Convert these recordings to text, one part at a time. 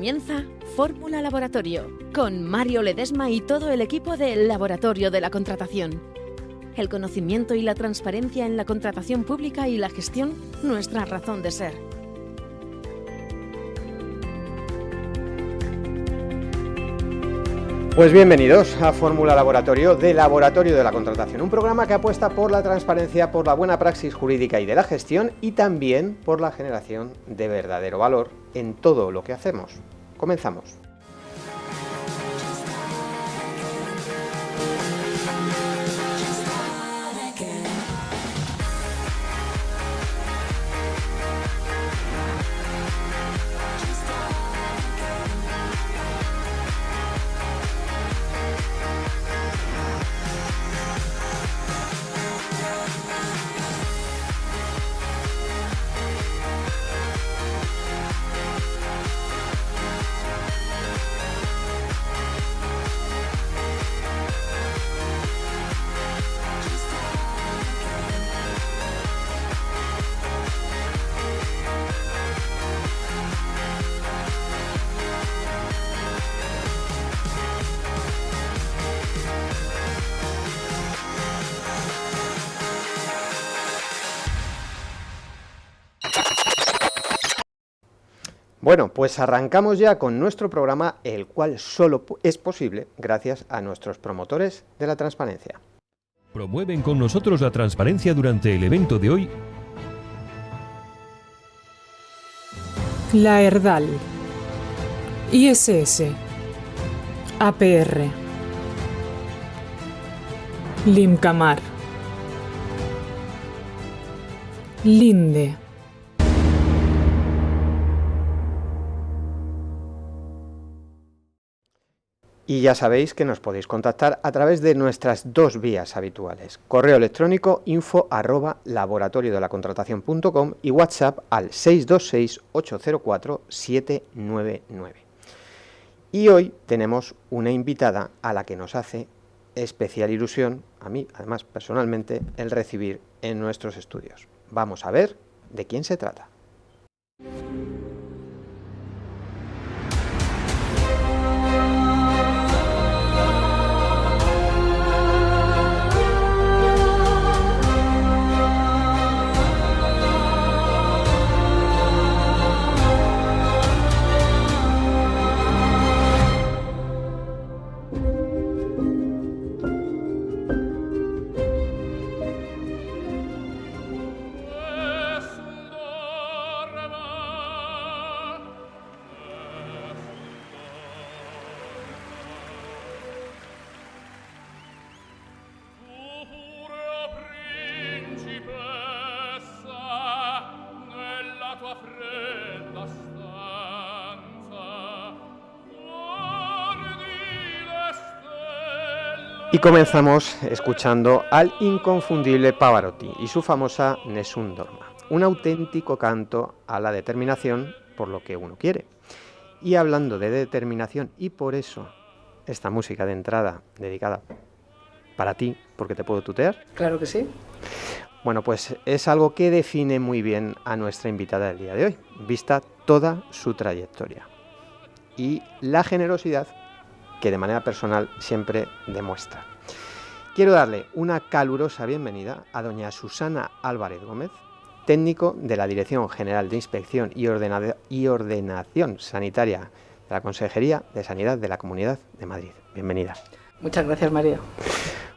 Comienza Fórmula Laboratorio con Mario Ledesma y todo el equipo del Laboratorio de la Contratación. El conocimiento y la transparencia en la contratación pública y la gestión, nuestra razón de ser. Pues bienvenidos a Fórmula Laboratorio de Laboratorio de la Contratación, un programa que apuesta por la transparencia, por la buena praxis jurídica y de la gestión y también por la generación de verdadero valor en todo lo que hacemos. Comenzamos. Bueno, pues arrancamos ya con nuestro programa, el cual solo es posible gracias a nuestros promotores de la transparencia. Promueven con nosotros la transparencia durante el evento de hoy. La Erdal, ISS, APR, Limcamar, Linde. Y ya sabéis que nos podéis contactar a través de nuestras dos vías habituales. Correo electrónico info@laboratoriodelacontratacion.com y WhatsApp al 626-804-799. Y hoy tenemos una invitada a la que nos hace especial ilusión, a mí además personalmente, el recibir en nuestros estudios. Vamos a ver de quién se trata. Y comenzamos escuchando al inconfundible Pavarotti y su famosa Nessun Dorma, un auténtico canto a la determinación por lo que uno quiere. Y hablando de determinación, y por eso esta música de entrada dedicada para ti, porque te puedo tutear. Claro que sí. Bueno, pues es algo que define muy bien a nuestra invitada del día de hoy, vista toda su trayectoria y la generosidad que de manera personal siempre demuestra. Quiero darle una calurosa bienvenida a doña Susana Álvarez Gómez, técnico de la Dirección General de Inspección y Ordenación Sanitaria de la Consejería de Sanidad de la Comunidad de Madrid. Bienvenida. Muchas gracias, María.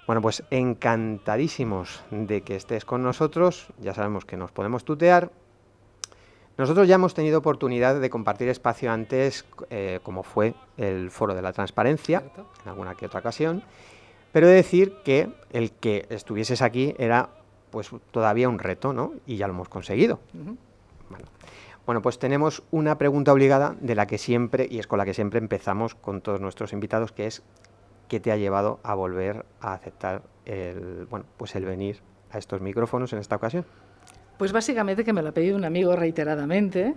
Bueno, pues encantadísimos de que estés con nosotros. Ya sabemos que nos podemos tutear. Nosotros ya hemos tenido oportunidad de compartir espacio antes, como fue el Foro de la Transparencia, ¿cierto?, en alguna que otra ocasión, pero he de decir que el que estuvieses aquí era pues todavía un reto, ¿no? Y ya lo hemos conseguido. Uh-huh. Bueno, pues tenemos una pregunta obligada de la que siempre, y es con la que siempre empezamos con todos nuestros invitados, que es ¿qué te ha llevado a volver a aceptar el venir a estos micrófonos en esta ocasión? Pues básicamente que me lo ha pedido un amigo reiteradamente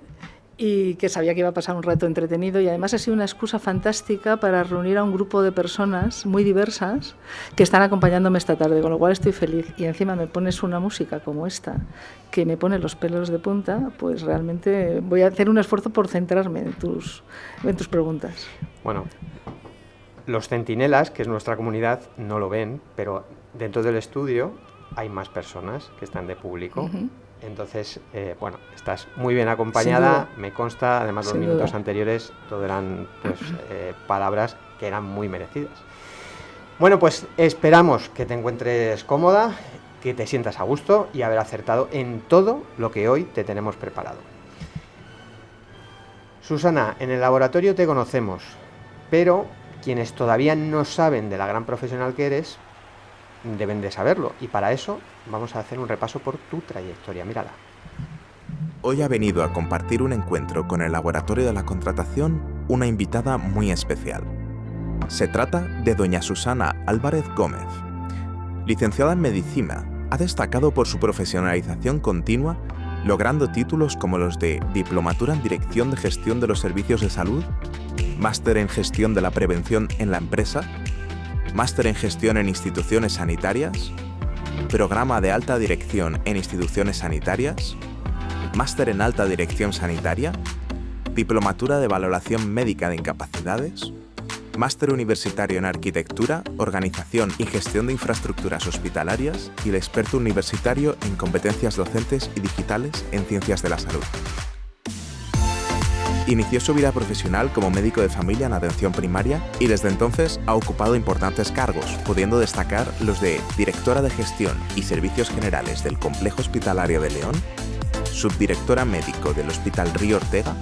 y que sabía que iba a pasar un rato entretenido, y además ha sido una excusa fantástica para reunir a un grupo de personas muy diversas que están acompañándome esta tarde, con lo cual estoy feliz. Y encima me pones una música como esta que me pone los pelos de punta, pues realmente voy a hacer un esfuerzo por centrarme en tus preguntas. Bueno, los centinelas, que es nuestra comunidad, no lo ven, pero dentro del estudio hay más personas que están de público. Uh-huh. Entonces, bueno, estás muy bien acompañada, me consta. Además, los minutos anteriores todo eran pues, palabras que eran muy merecidas. Bueno, pues esperamos que te encuentres cómoda, que te sientas a gusto y haber acertado en todo lo que hoy te tenemos preparado. Susana, en el laboratorio te conocemos, pero quienes todavía no saben de la gran profesional que eres, deben de saberlo, y para eso vamos a hacer un repaso por tu trayectoria. Mírala. Hoy ha venido a compartir un encuentro con el Laboratorio de la Contratación una invitada muy especial. Se trata de doña Susana Álvarez Gómez. Licenciada en Medicina, ha destacado por su profesionalización continua, logrando títulos como los de Diplomatura en Dirección de Gestión de los Servicios de Salud, Máster en Gestión de la Prevención en la Empresa, Máster en Gestión en Instituciones Sanitarias, Programa de Alta Dirección en Instituciones Sanitarias, Máster en Alta Dirección Sanitaria, Diplomatura de Valoración Médica de Incapacidades, Máster Universitario en Arquitectura, Organización y Gestión de Infraestructuras Hospitalarias y el Experto Universitario en Competencias Docentes y Digitales en Ciencias de la Salud. Inició su vida profesional como médico de familia en atención primaria y desde entonces ha ocupado importantes cargos, pudiendo destacar los de Directora de Gestión y Servicios Generales del Complejo Hospitalario de León, Subdirectora Médico del Hospital Río Ortega,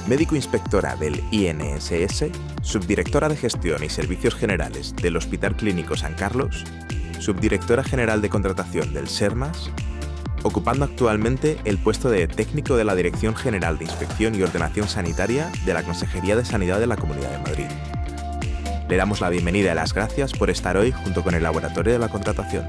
Médico Inspectora del INSS, Subdirectora de Gestión y Servicios Generales del Hospital Clínico San Carlos, Subdirectora General de Contratación del SERMAS, ocupando actualmente el puesto de técnico de la Dirección General de Inspección y Ordenación Sanitaria de la Consejería de Sanidad de la Comunidad de Madrid. Le damos la bienvenida y las gracias por estar hoy junto con el Laboratorio de la Contratación.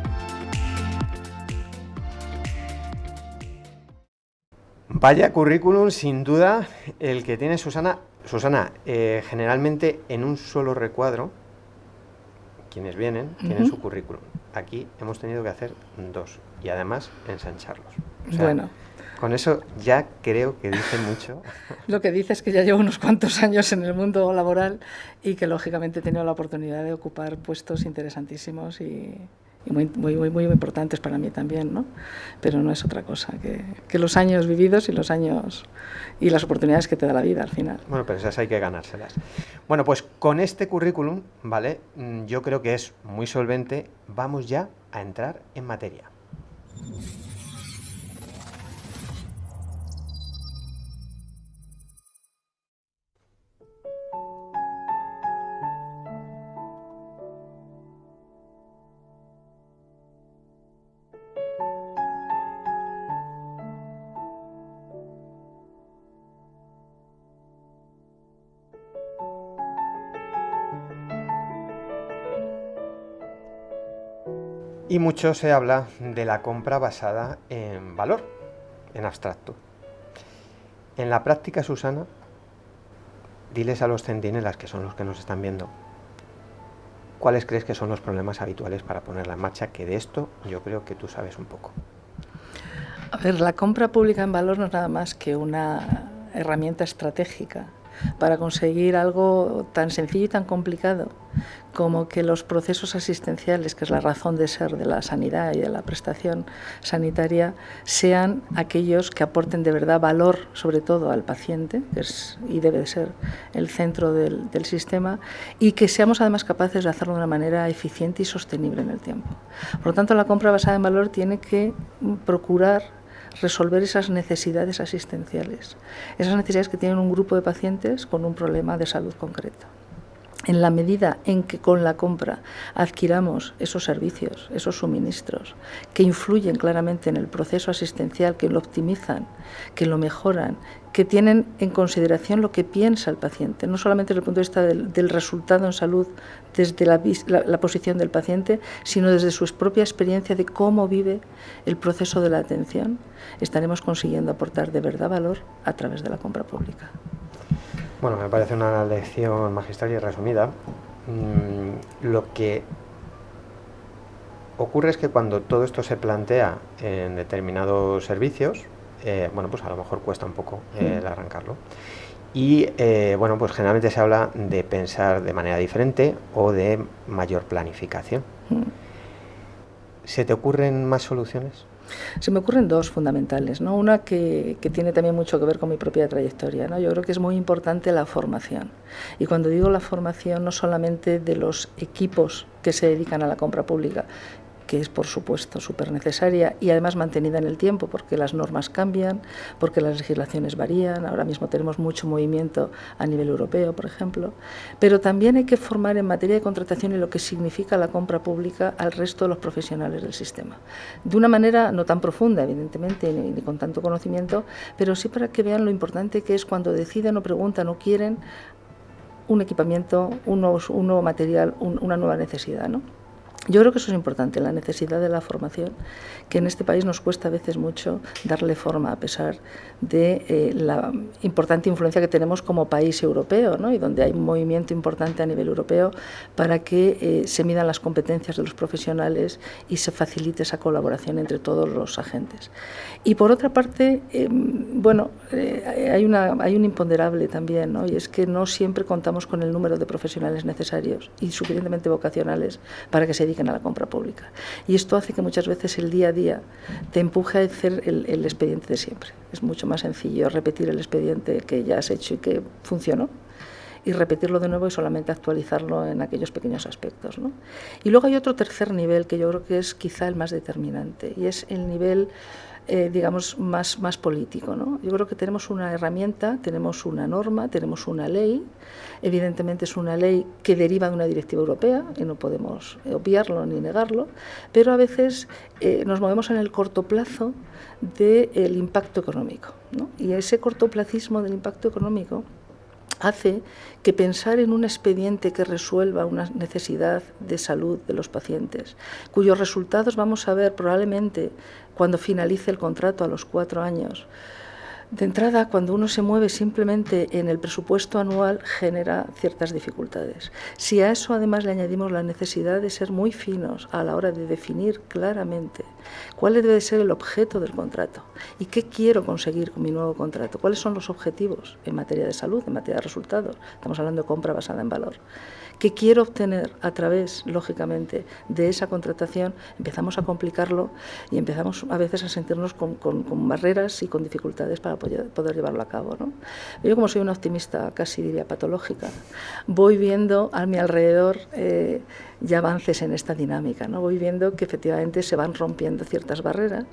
Vaya currículum, sin duda, el que tiene Susana. Susana, generalmente en un solo recuadro, quienes vienen tienen su currículum. Aquí hemos tenido que hacer 2 y además ensancharlos. O sea, bueno, con eso ya creo que dice mucho. Lo que dice es que ya llevo unos cuantos años en el mundo laboral y que lógicamente he tenido la oportunidad de ocupar puestos interesantísimos y muy importantes para mí también, ¿no? Pero no es otra cosa que los años vividos y los años y las oportunidades que te da la vida al final. Bueno, pero esas hay que ganárselas. Bueno, pues con este currículum, ¿vale? Yo creo que es muy solvente. Vamos ya a entrar en materia. Y mucho se habla de la compra basada en valor, en abstracto. En la práctica, Susana, diles a los centinelas, que son los que nos están viendo, ¿cuáles crees que son los problemas habituales para ponerla en marcha? Que de esto yo creo que tú sabes un poco. A ver, la compra pública en valor no es nada más que una herramienta estratégica para conseguir algo tan sencillo y tan complicado como que los procesos asistenciales, que es la razón de ser de la sanidad y de la prestación sanitaria, sean aquellos que aporten de verdad valor, sobre todo al paciente, que es y debe de ser el centro del sistema, y que seamos además capaces de hacerlo de una manera eficiente y sostenible en el tiempo. Por lo tanto, la compra basada en valor tiene que procurar resolver esas necesidades asistenciales, esas necesidades que tienen un grupo de pacientes con un problema de salud concreto. en la medida en que con la compra adquiramos esos servicios, esos suministros, que influyen claramente en el proceso asistencial, que lo optimizan, que lo mejoran, que tienen en consideración lo que piensa el paciente, no solamente desde el punto de vista del resultado en salud, desde la posición del paciente, sino desde su propia experiencia de cómo vive el proceso de la atención, estaremos consiguiendo aportar de verdad valor a través de la compra pública. Bueno, me parece una lección magistral y resumida. Lo que ocurre es que cuando todo esto se plantea en determinados servicios, bueno, pues a lo mejor cuesta un poco el arrancarlo. Y bueno, pues generalmente se habla de pensar de manera diferente o de mayor planificación. ¿Se te ocurren más soluciones? Se me ocurren dos fundamentales, ¿no? Una que tiene también mucho que ver con mi propia trayectoria, ¿no? Yo creo que es muy importante la formación. Y cuando digo la formación, no solamente de los equipos que se dedican a la compra pública, que es por supuesto súper necesaria y además mantenida en el tiempo, porque las normas cambian, porque las legislaciones varían, ahora mismo tenemos mucho movimiento a nivel europeo, por ejemplo, pero también hay que formar en materia de contratación y lo que significa la compra pública al resto de los profesionales del sistema. De una manera no tan profunda, evidentemente, ni con tanto conocimiento, pero sí para que vean lo importante que es cuando deciden o preguntan o quieren un equipamiento, un nuevo material, una nueva necesidad, ¿no? Yo creo que eso es importante, la necesidad de la formación, que en este país nos cuesta a veces mucho darle forma, a pesar de la importante influencia que tenemos como país europeo, ¿no? Y donde hay un movimiento importante a nivel europeo para que se midan las competencias de los profesionales y se facilite esa colaboración entre todos los agentes. Y por otra parte, bueno, hay un imponderable también, ¿no? Y es que no siempre contamos con el número de profesionales necesarios y suficientemente vocacionales para que se dediquen a la compra pública. Y esto hace que muchas veces el día a día te empuje a hacer el expediente de siempre. Es mucho más sencillo repetir el expediente que ya has hecho y que funcionó, y repetirlo de nuevo y solamente actualizarlo en aquellos pequeños aspectos, ¿no? Y luego hay otro tercer nivel que yo creo que es quizá el más determinante, y es el nivel digamos, más político, ¿no? Yo creo que tenemos una herramienta, tenemos una norma, tenemos una ley. Evidentemente es una ley que deriva de una directiva europea y no podemos obviarlo ni negarlo, pero a veces nos movemos en el corto plazo del impacto económico, ¿no? Y ese cortoplacismo del impacto económico hace que pensar en un expediente que resuelva una necesidad de salud de los pacientes, cuyos resultados vamos a ver probablemente cuando finalice el contrato a los 4 años. De entrada, cuando uno se mueve simplemente en el presupuesto anual, genera ciertas dificultades. Si a eso además le añadimos la necesidad de ser muy finos a la hora de definir claramente cuál debe ser el objeto del contrato y qué quiero conseguir con mi nuevo contrato, cuáles son los objetivos en materia de salud, en materia de resultados, estamos hablando de compra basada en valor, qué quiero obtener a través, lógicamente, de esa contratación, empezamos a complicarlo y empezamos a veces a sentirnos con barreras y con dificultades para poder llevarlo a cabo, ¿no? Yo, como soy una optimista casi diría patológica, voy viendo a mi alrededor ya avances en esta dinámica, ¿no? Voy viendo que efectivamente se van rompiendo ciertas barreras,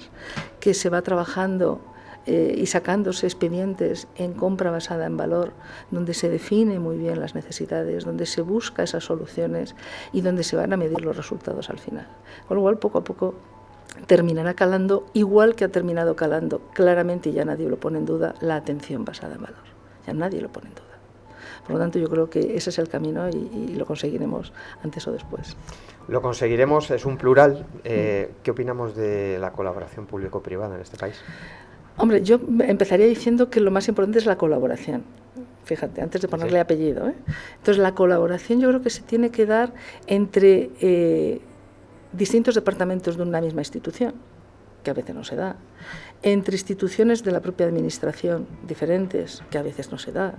que se va trabajando y sacándose expedientes en compra basada en valor, donde se define muy bien las necesidades, donde se busca esas soluciones y donde se van a medir los resultados al final. Con lo cual, poco a poco terminará calando, igual que ha terminado calando claramente, y ya nadie lo pone en duda, la atención basada en valor. Ya nadie lo pone en duda. Por lo tanto, yo creo que ese es el camino y lo conseguiremos antes o después. Lo conseguiremos, es un plural. ¿Qué opinamos de la colaboración público-privada en este país? Hombre, yo empezaría diciendo que lo más importante es la colaboración. Fíjate, antes de ponerle apellido, ¿eh? Entonces, la colaboración yo creo que se tiene que dar entre distintos departamentos de una misma institución, que a veces no se da, entre instituciones de la propia administración diferentes, que a veces no se da,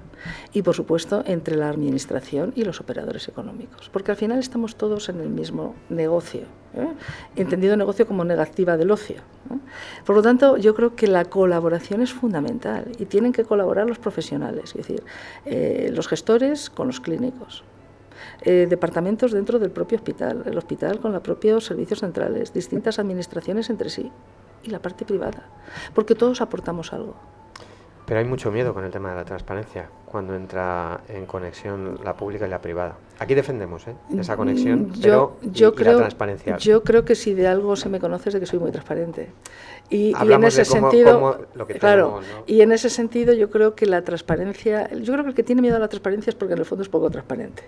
y por supuesto entre la administración y los operadores económicos, porque al final estamos todos en el mismo negocio, ¿eh? Entendido negocio como negativa del ocio, ¿eh? Por lo tanto, yo creo que la colaboración es fundamental y tienen que colaborar los profesionales, es decir, los gestores con los clínicos, departamentos dentro del propio hospital, el hospital con los propios servicios centrales, distintas administraciones entre sí y la parte privada, porque todos aportamos algo. Pero hay mucho miedo con el tema de la transparencia. cuando entra en conexión la pública y la privada. Aquí defendemos esa conexión, pero y la transparencia. Yo creo que si de algo se me conoce es de que soy muy transparente. Y en ese sentido yo creo que la transparencia, yo creo que el que tiene miedo a la transparencia es porque en el fondo es poco transparente.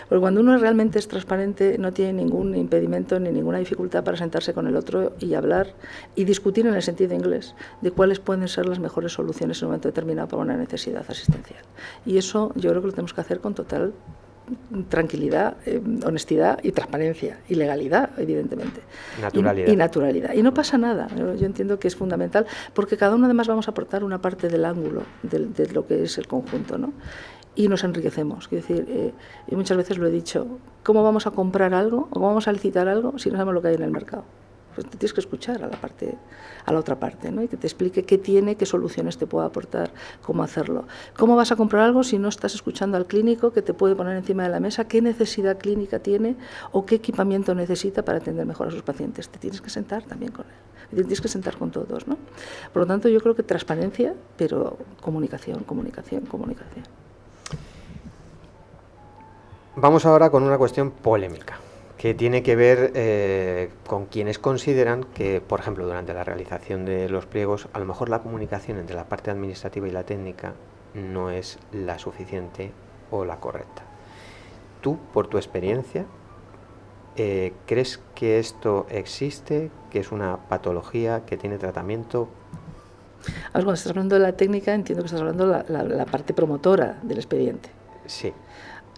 Porque cuando uno realmente es transparente no tiene ningún impedimento ni ninguna dificultad para sentarse con el otro y hablar y discutir en el sentido inglés de cuáles pueden ser las mejores soluciones en un momento determinado para una necesidad asistencial. Y eso yo creo que lo tenemos que hacer con total tranquilidad, honestidad y transparencia y legalidad, evidentemente. Naturalidad. Y naturalidad. Y no pasa nada. Yo entiendo que es fundamental porque cada uno además vamos a aportar una parte del ángulo de lo que es el conjunto, ¿no? Y nos enriquecemos. Quiero decir, y muchas veces lo he dicho, ¿cómo vamos a comprar algo o cómo vamos a licitar algo si no sabemos lo que hay en el mercado? Pues te tienes que escuchar a la otra parte, ¿no? Y que te explique qué tiene, qué soluciones te puede aportar, cómo hacerlo. ¿Cómo vas a comprar algo si no estás escuchando al clínico que te puede poner encima de la mesa qué necesidad clínica tiene o qué equipamiento necesita para atender mejor a sus pacientes? Te tienes que sentar también con él. Te tienes que sentar con todos, ¿no? Por lo tanto, yo creo que transparencia, pero comunicación. Vamos ahora con una cuestión polémica, que tiene que ver con quienes consideran que, por ejemplo, durante la realización de los pliegos, a lo mejor la comunicación entre la parte administrativa y la técnica no es la suficiente o la correcta. Tú, por tu experiencia, ¿crees que esto existe, que es una patología, que tiene tratamiento? Cuando estás hablando de la técnica, entiendo que estás hablando de la parte promotora del expediente. Sí.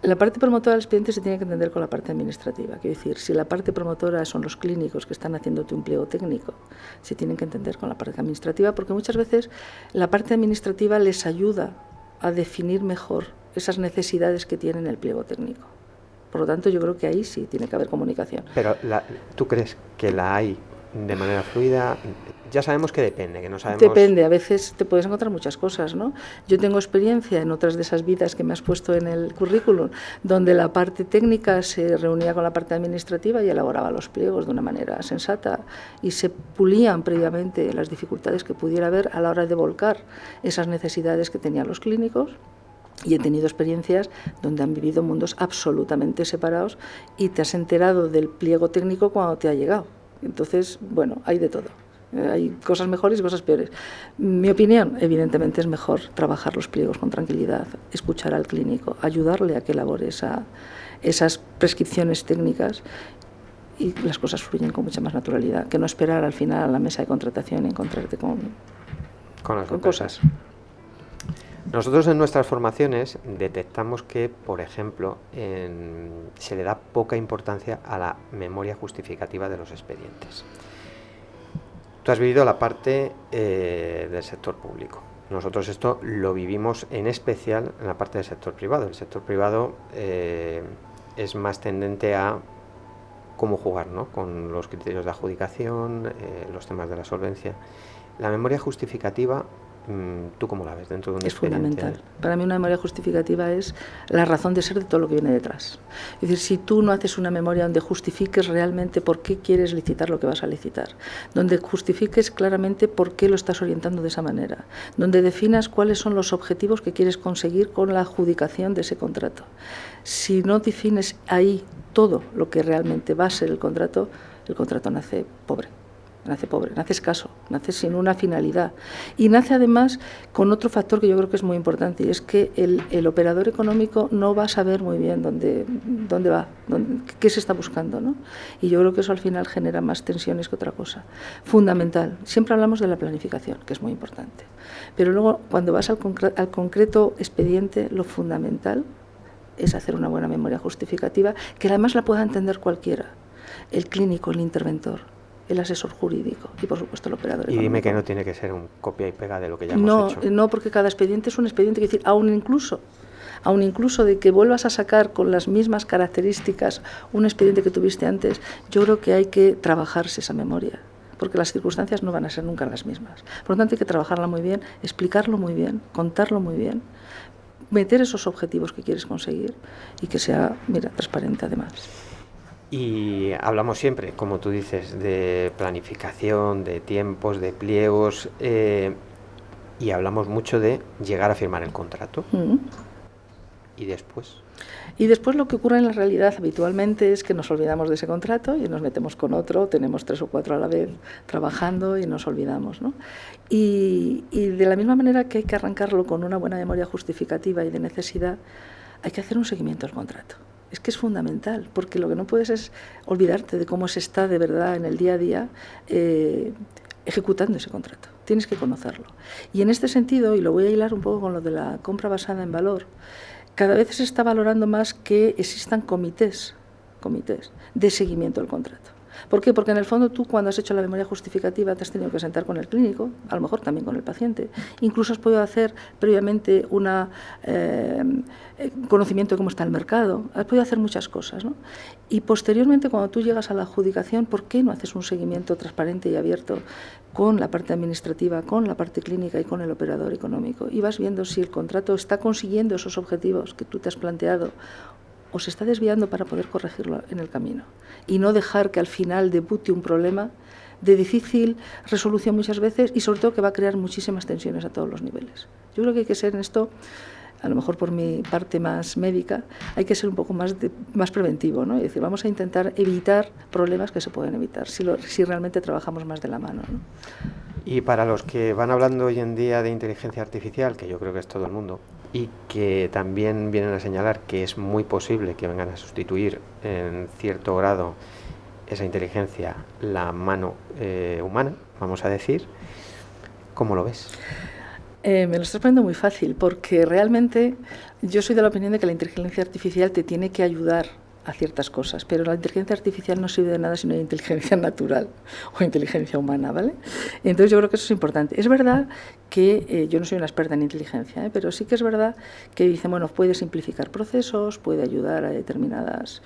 La parte promotora del expediente se tiene que entender con la parte administrativa. Quiero decir, si la parte promotora son los clínicos que están haciéndote un pliego técnico, se tienen que entender con la parte administrativa, porque muchas veces la parte administrativa les ayuda a definir mejor esas necesidades que tienen el pliego técnico. Por lo tanto, yo creo que ahí sí tiene que haber comunicación. Pero ¿tú crees que la hay de manera fluida? Ya sabemos que depende, que no sabemos... Depende, a veces te puedes encontrar muchas cosas, ¿no? Yo tengo experiencia en otras de esas vidas que me has puesto en el currículum, donde la parte técnica se reunía con la parte administrativa y elaboraba los pliegos de una manera sensata y se pulían previamente las dificultades que pudiera haber a la hora de volcar esas necesidades que tenían los clínicos. Y he tenido experiencias donde han vivido mundos absolutamente separados y te has enterado del pliego técnico cuando te ha llegado. Entonces, bueno, hay de todo. Hay cosas mejores y cosas peores. Mi opinión, evidentemente, es mejor trabajar los pliegos con tranquilidad, escuchar al clínico, ayudarle a que elabore esas prescripciones técnicas y las cosas fluyen con mucha más naturalidad, que no esperar al final a la mesa de contratación y encontrarte con cosas. Nosotros en nuestras formaciones detectamos que, por ejemplo, se le da poca importancia a la memoria justificativa de los expedientes. Tú has vivido la parte del sector público. Nosotros esto lo vivimos en especial en la parte del sector privado. El sector privado es más tendente a cómo jugar, ¿no?, con los criterios de adjudicación, los temas de la solvencia. La memoria justificativa, ¿tú cómo la ves dentro de un expediente? Es fundamental. Para mí una memoria justificativa es la razón de ser de todo lo que viene detrás. Es decir, si tú no haces una memoria donde justifiques realmente por qué quieres licitar lo que vas a licitar, donde justifiques claramente por qué lo estás orientando de esa manera, donde definas cuáles son los objetivos que quieres conseguir con la adjudicación de ese contrato. Si no defines ahí todo lo que realmente va a ser el contrato nace pobre. Nace escaso, nace sin una finalidad. Y nace además con otro factor que yo creo que es muy importante, y es que el operador económico no va a saber muy bien dónde va, qué se está buscando, ¿no? Y yo creo que eso al final genera más tensiones que otra cosa. Fundamental. Siempre hablamos de la planificación, que es muy importante. Pero luego, cuando vas al concreto expediente, lo fundamental es hacer una buena memoria justificativa, que además la pueda entender cualquiera. El clínico, el interventor, el asesor jurídico y, por supuesto, el operador económico. Y dime que no tiene que ser un copia y pega de lo que ya hemos hecho. No, porque cada expediente es un expediente. Es decir, aún incluso de que vuelvas a sacar con las mismas características un expediente que tuviste antes, yo creo que hay que trabajarse esa memoria, porque las circunstancias no van a ser nunca las mismas. Por lo tanto, hay que trabajarla muy bien, explicarlo muy bien, contarlo muy bien, meter esos objetivos que quieres conseguir y que sea, transparente además. Y hablamos siempre, como tú dices, de planificación, de tiempos, de pliegos, y hablamos mucho de llegar a firmar el contrato. ¿Y después? Y después lo que ocurre en la realidad habitualmente es que nos olvidamos de ese contrato y nos metemos con otro, tenemos 3 o 4 a la vez trabajando y nos olvidamos, ¿no? Y de la misma manera que hay que arrancarlo con una buena memoria justificativa y de necesidad, hay que hacer un seguimiento del contrato. Es que es fundamental, porque lo que no puedes es olvidarte de cómo se está de verdad en el día a día ejecutando ese contrato. Tienes que conocerlo. Y en este sentido, y lo voy a hilar un poco con lo de la compra basada en valor, cada vez se está valorando más que existan comités de seguimiento del contrato. ¿Por qué? Porque en el fondo tú cuando has hecho la memoria justificativa te has tenido que sentar con el clínico, a lo mejor también con el paciente. Incluso has podido hacer previamente un conocimiento de cómo está el mercado. Has podido hacer muchas cosas, ¿no? Y posteriormente cuando tú llegas a la adjudicación, ¿por qué no haces un seguimiento transparente y abierto con la parte administrativa, con la parte clínica y con el operador económico? Y vas viendo si el contrato está consiguiendo esos objetivos que tú te has planteado o se está desviando para poder corregirlo en el camino y no dejar que al final debute un problema de difícil resolución muchas veces y sobre todo que va a crear muchísimas tensiones a todos los niveles. Yo creo que hay que ser en esto, a lo mejor por mi parte más médica, hay que ser un poco más preventivo, ¿no? Es decir, vamos a intentar evitar problemas que se pueden evitar si realmente trabajamos más de la mano, ¿no? Y para los que van hablando hoy en día de inteligencia artificial, que yo creo que es todo el mundo, y que también vienen a señalar que es muy posible que vengan a sustituir en cierto grado esa inteligencia, la mano humana, vamos a decir, ¿cómo lo ves? Me lo estás poniendo muy fácil, porque realmente yo soy de la opinión de que la inteligencia artificial te tiene que ayudar a ciertas cosas, pero la inteligencia artificial no sirve de nada si no hay inteligencia natural o inteligencia humana, ¿vale? Entonces yo creo que eso es importante. Es verdad que yo no soy una experta en inteligencia, pero sí que es verdad que dicen, bueno, puede simplificar procesos, puede ayudar a determinadas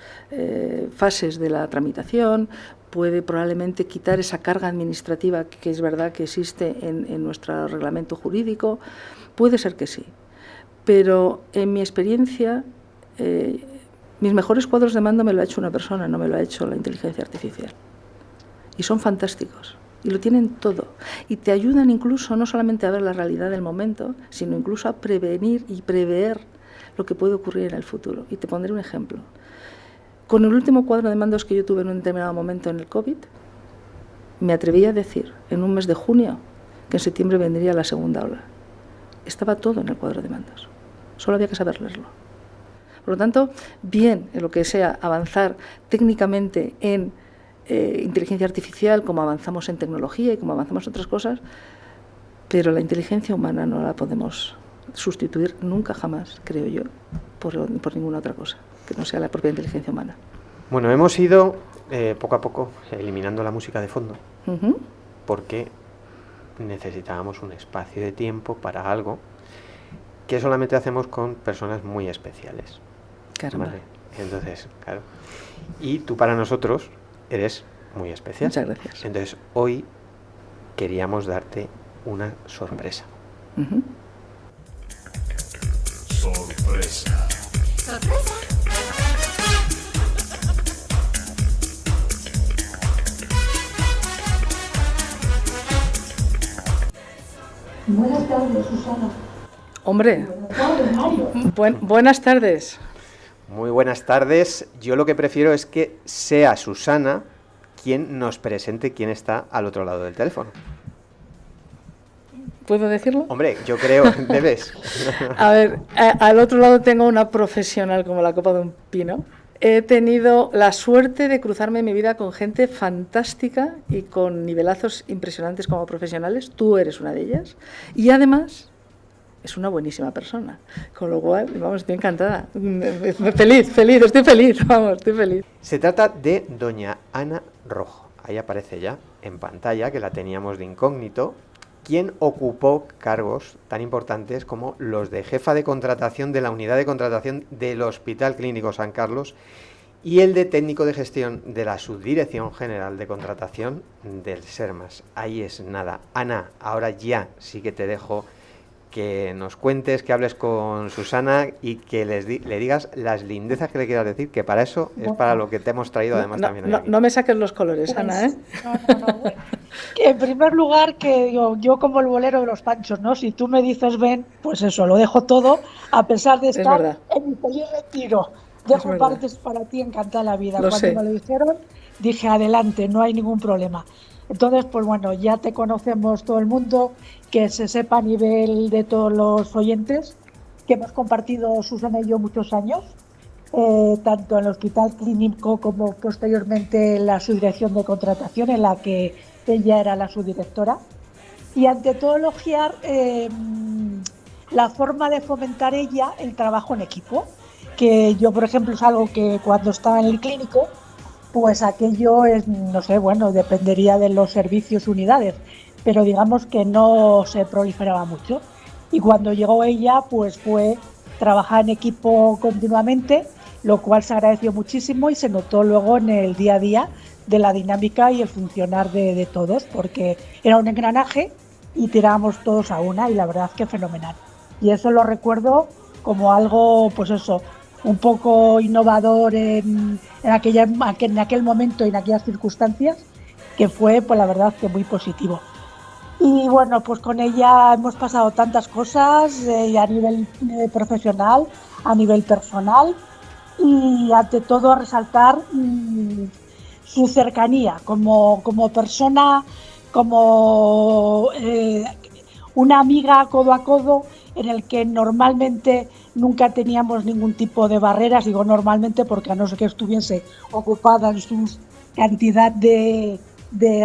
fases de la tramitación, puede probablemente quitar esa carga administrativa que es verdad que existe en nuestro reglamento jurídico, puede ser que sí, pero en mi experiencia mis mejores cuadros de mando me lo ha hecho una persona, no me lo ha hecho la inteligencia artificial. Y son fantásticos. Y lo tienen todo. Y te ayudan incluso no solamente a ver la realidad del momento, sino incluso a prevenir y prever lo que puede ocurrir en el futuro. Y te pondré un ejemplo. Con el último cuadro de mandos que yo tuve en un determinado momento en el COVID, me atreví a decir en un mes de junio que en septiembre vendría la segunda ola. Estaba todo en el cuadro de mandos. Solo había que saber leerlo. Por lo tanto, bien en lo que sea avanzar técnicamente en inteligencia artificial, como avanzamos en tecnología y como avanzamos en otras cosas, pero la inteligencia humana no la podemos sustituir nunca jamás, creo yo, por ninguna otra cosa, que no sea la propia inteligencia humana. Bueno, hemos ido poco a poco eliminando la música de fondo, porque necesitábamos un espacio de tiempo para algo que solamente hacemos con personas muy especiales. Caramba. ¿Vale? Entonces, claro. Y tú para nosotros eres muy especial. Muchas gracias. Entonces, hoy queríamos darte una sorpresa. Sorpresa. Sorpresa. Buenas tardes, Susana. Hombre, buenas tardes. Muy buenas tardes. Yo lo que prefiero es que sea Susana quien nos presente quién está al otro lado del teléfono. ¿Puedo decirlo? Hombre, yo creo, debes. A ver, al otro lado tengo una profesional como la copa de un pino. He tenido la suerte de cruzarme en mi vida con gente fantástica y con nivelazos impresionantes como profesionales. Tú eres una de ellas. Y además es una buenísima persona. Con lo cual, vamos, estoy encantada. Feliz, estoy feliz. Se trata de doña Ana Rojo. Ahí aparece ya en pantalla, que la teníamos de incógnito, quien ocupó cargos tan importantes como los de jefa de contratación de la unidad de contratación del Hospital Clínico San Carlos y el de técnico de gestión de la Subdirección General de Contratación del SERMAS. Ahí es nada. Ana, ahora ya sí que te dejo que nos cuentes, que hables con Susana y que le digas las lindezas que le quieras decir, que para eso es para lo que te hemos traído además también. No me saques los colores, pues, Ana, ¿eh? En primer lugar, que yo como el bolero de los Panchos, ¿no? Si tú me dices ven, pues eso, lo dejo todo, a pesar de Es estar verdad, en mi feliz retiro. es Dejo un verdad. paréntesis para ti, encantada la vida. Lo Cuando me sé. lo dijeron, dije adelante, no hay ningún problema. Entonces, pues bueno, ya te conocemos todo el mundo, que se sepa a nivel de todos los oyentes, que hemos compartido Susana y yo muchos años, tanto en el Hospital Clínico como posteriormente en la subdirección de contratación, en la que ella era la subdirectora. Y ante todo elogiar la forma de fomentar ella el trabajo en equipo, que yo, por ejemplo, es algo que cuando estaba en el clínico, pues aquello es, no sé, bueno, dependería de los servicios, unidades, pero digamos que no se proliferaba mucho. Y cuando llegó ella, pues fue trabajar en equipo continuamente, lo cual se agradeció muchísimo y se notó luego en el día a día de la dinámica y el funcionar de todos, porque era un engranaje y tirábamos todos a una y la verdad es que fenomenal. Y eso lo recuerdo como algo, pues eso, un poco innovador en aquel momento y en aquellas circunstancias, que fue, pues la verdad, que muy positivo. Y bueno, pues con ella hemos pasado tantas cosas a nivel profesional, a nivel personal y ante todo resaltar su cercanía como persona, como una amiga codo a codo en el que normalmente nunca teníamos ningún tipo de barreras, digo normalmente porque a no ser que estuviese ocupada en su cantidad de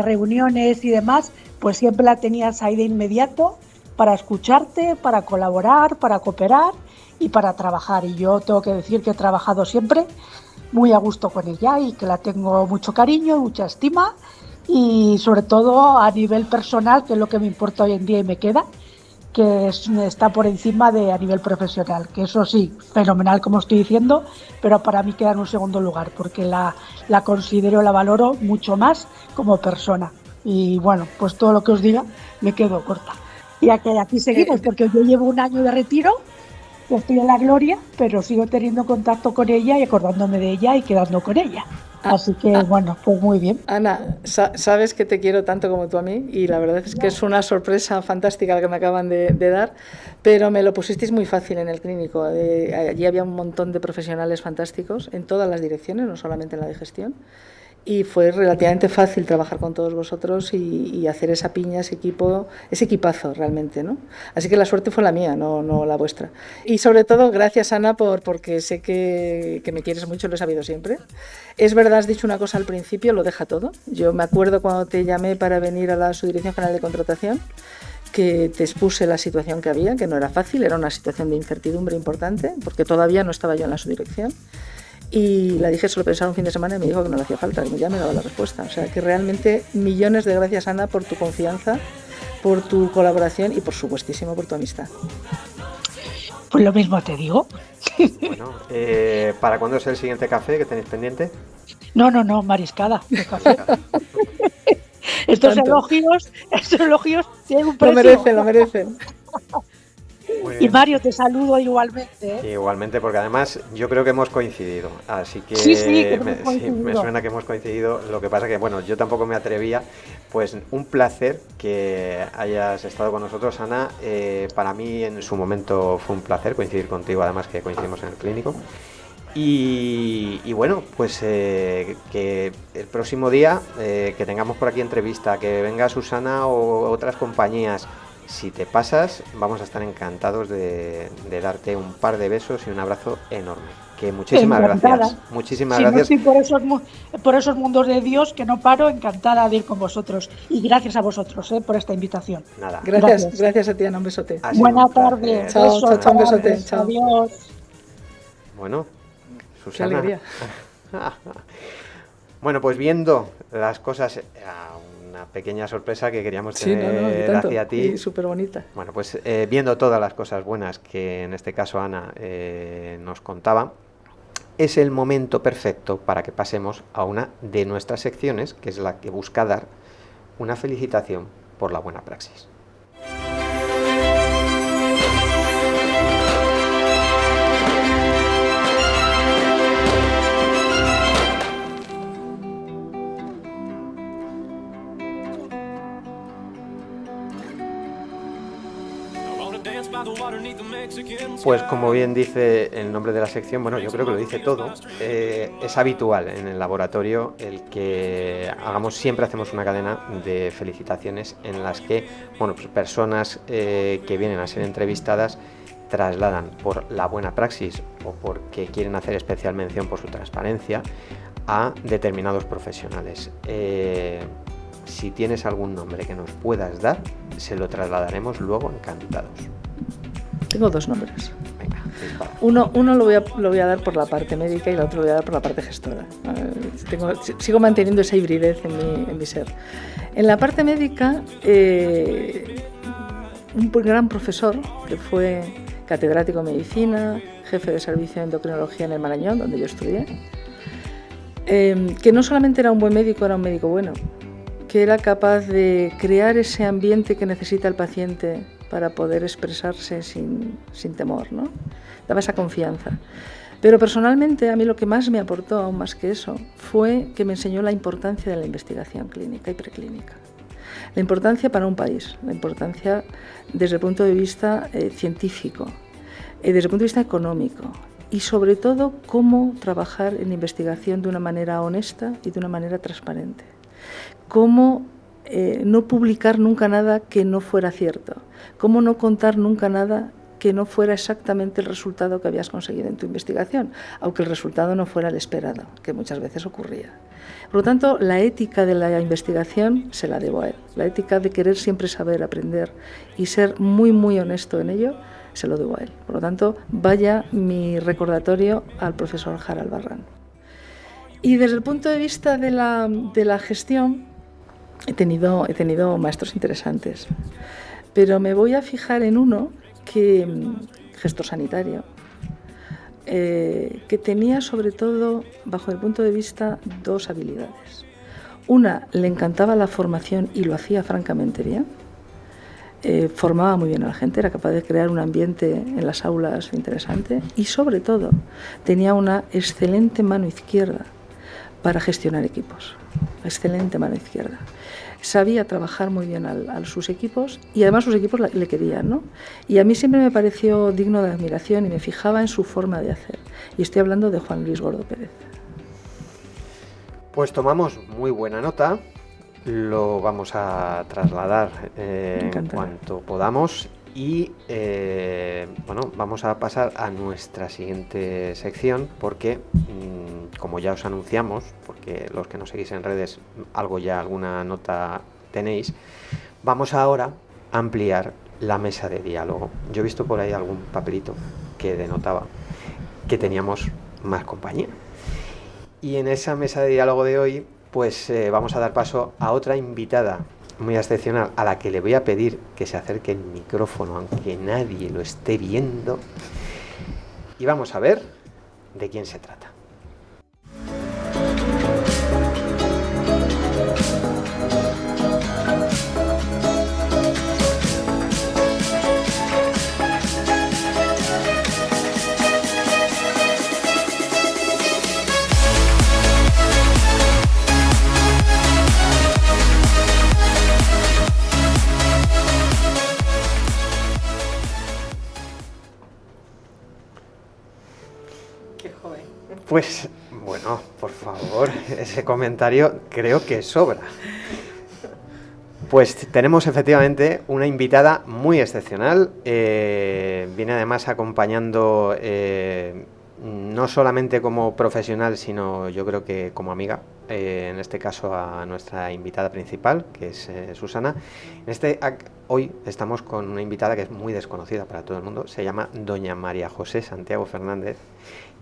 reuniones y demás, pues siempre la tenías ahí de inmediato para escucharte, para colaborar, para cooperar y para trabajar. Y yo tengo que decir que he trabajado siempre muy a gusto con ella y que la tengo mucho cariño y mucha estima y sobre todo a nivel personal, que es lo que me importa hoy en día y me queda, que está por encima de a nivel profesional, que eso sí, fenomenal como estoy diciendo, pero para mí queda en un segundo lugar, porque la considero, la valoro mucho más como persona. Y bueno, pues todo lo que os diga me quedo corta. Y aquí seguimos, porque yo llevo un año de retiro, yo estoy en la gloria, pero sigo teniendo contacto con ella y acordándome de ella y quedando con ella. Así que bueno, pues muy bien. Ana, sabes que te quiero tanto como tú a mí y la verdad es que es una sorpresa fantástica la que me acaban de dar, pero me lo pusisteis muy fácil en el clínico. Allí había un montón de profesionales fantásticos en todas las direcciones, no solamente en la de gestión. Y fue relativamente fácil trabajar con todos vosotros y hacer esa piña, ese equipo, ese equipazo realmente, ¿no? Así que la suerte fue la mía, no la vuestra. Y sobre todo, gracias Ana, porque sé que me quieres mucho, lo he sabido siempre. Es verdad, has dicho una cosa al principio, lo deja todo. Yo me acuerdo cuando te llamé para venir a la Subdirección General de Contratación, que te expuse la situación que había, que no era fácil, era una situación de incertidumbre importante, porque todavía no estaba yo en la subdirección. Y la dije, solo pensar un fin de semana y me dijo que no le hacía falta, que ya me daba la respuesta. O sea, que realmente millones de gracias, Ana, por tu confianza, por tu colaboración y por supuestísimo por tu amistad. Pues lo mismo te digo. Bueno, ¿para cuándo es el siguiente café que tenéis pendiente? No, mariscada de café. Estos elogios tienen un precio. Lo merecen. Y Mario, te saludo igualmente. Igualmente, porque además yo creo que hemos coincidido, así que sí, que me suena que hemos coincidido. Lo que pasa que, bueno, yo tampoco me atrevía. Pues un placer que hayas estado con nosotros, Ana. Para mí en su momento fue un placer coincidir contigo, además que coincidimos en el clínico. Y bueno, pues que el próximo día que tengamos por aquí entrevista, que venga Susana o otras compañías. Si te pasas, vamos a estar encantados de darte un par de besos y un abrazo enorme. Que muchísimas gracias. Muchísimas gracias. No por esos mundos de Dios que no paro, encantada de ir con vosotros. Y gracias a vosotros por esta invitación. Nada. Gracias a ti, Ana, un besote. Buena tarde. Chao, un besote. Chao. Adiós. Bueno, Susana. Qué alegría. Bueno, pues viendo las cosas... Una pequeña sorpresa que queríamos tener hacia ti. Y súper bonita. Bueno, pues viendo todas las cosas buenas que en este caso Ana nos contaba, es el momento perfecto para que pasemos a una de nuestras secciones, que es la que busca dar una felicitación por la buena praxis. Pues como bien dice el nombre de la sección, bueno, yo creo que lo dice todo. Es habitual en el laboratorio el que siempre hacemos una cadena de felicitaciones en las que, bueno, pues personas que vienen a ser entrevistadas trasladan por la buena praxis o porque quieren hacer especial mención por su transparencia a determinados profesionales. Si tienes algún nombre que nos puedas dar, se lo trasladaremos luego encantados. Tengo 2 nombres. Venga, dispara. Uno lo voy a dar por la parte médica y el otro lo voy a dar por la parte gestora. Sigo manteniendo esa hibridez en mi ser. En la parte médica, un gran profesor que fue catedrático de medicina, jefe de servicio de endocrinología en el Marañón, donde yo estudié, que no solamente era un buen médico, era un médico bueno, que era capaz de crear ese ambiente que necesita el paciente para poder expresarse sin temor, ¿no? Daba esa confianza. Pero personalmente a mí lo que más me aportó, aún más que eso, fue que me enseñó la importancia de la investigación clínica y preclínica. La importancia para un país, la importancia desde el punto de vista científico, desde el punto de vista económico y sobre todo cómo trabajar en investigación de una manera honesta y de una manera transparente. Cómo no publicar nunca nada que no fuera cierto, cómo no contar nunca nada que no fuera exactamente el resultado que habías conseguido en tu investigación, aunque el resultado no fuera el esperado, que muchas veces ocurría. Por lo tanto, la ética de la investigación se la debo a él. La ética de querer siempre saber, aprender y ser muy, muy honesto en ello, se lo debo a él. Por lo tanto, vaya mi recordatorio al profesor Harald Barran. Y desde el punto de vista de la gestión, he tenido maestros interesantes, pero me voy a fijar en uno gestor sanitario, que tenía sobre todo, bajo el punto de vista, 2 habilidades. Una, le encantaba la formación y lo hacía francamente bien. Formaba muy bien a la gente, era capaz de crear un ambiente en las aulas interesante y sobre todo tenía una excelente mano izquierda para gestionar equipos. Excelente mano izquierda. Sabía trabajar muy bien a sus equipos y además sus equipos le querían, ¿no? Y a mí siempre me pareció digno de admiración y me fijaba en su forma de hacer. Y estoy hablando de Juan Luis Gordo Pérez. Pues tomamos muy buena nota, lo vamos a trasladar en cuanto podamos y bueno, vamos a pasar a nuestra siguiente sección porque como ya os anunciamos, porque los que nos seguís en redes alguna nota tenéis, vamos ahora a ampliar la mesa de diálogo. Yo he visto por ahí algún papelito que denotaba que teníamos más compañía. Y en esa mesa de diálogo de hoy, pues vamos a dar paso a otra invitada muy excepcional, a la que le voy a pedir que se acerque el micrófono, aunque nadie lo esté viendo. Y vamos a ver de quién se trata. Pues bueno, por favor, ese comentario creo que sobra. Pues tenemos efectivamente una invitada muy excepcional. Viene además acompañando no solamente como profesional, sino yo creo que como amiga. En este caso a nuestra invitada principal, que es Susana. Hoy estamos con una invitada que es muy desconocida para todo el mundo. Se llama doña María José Santiago Fernández.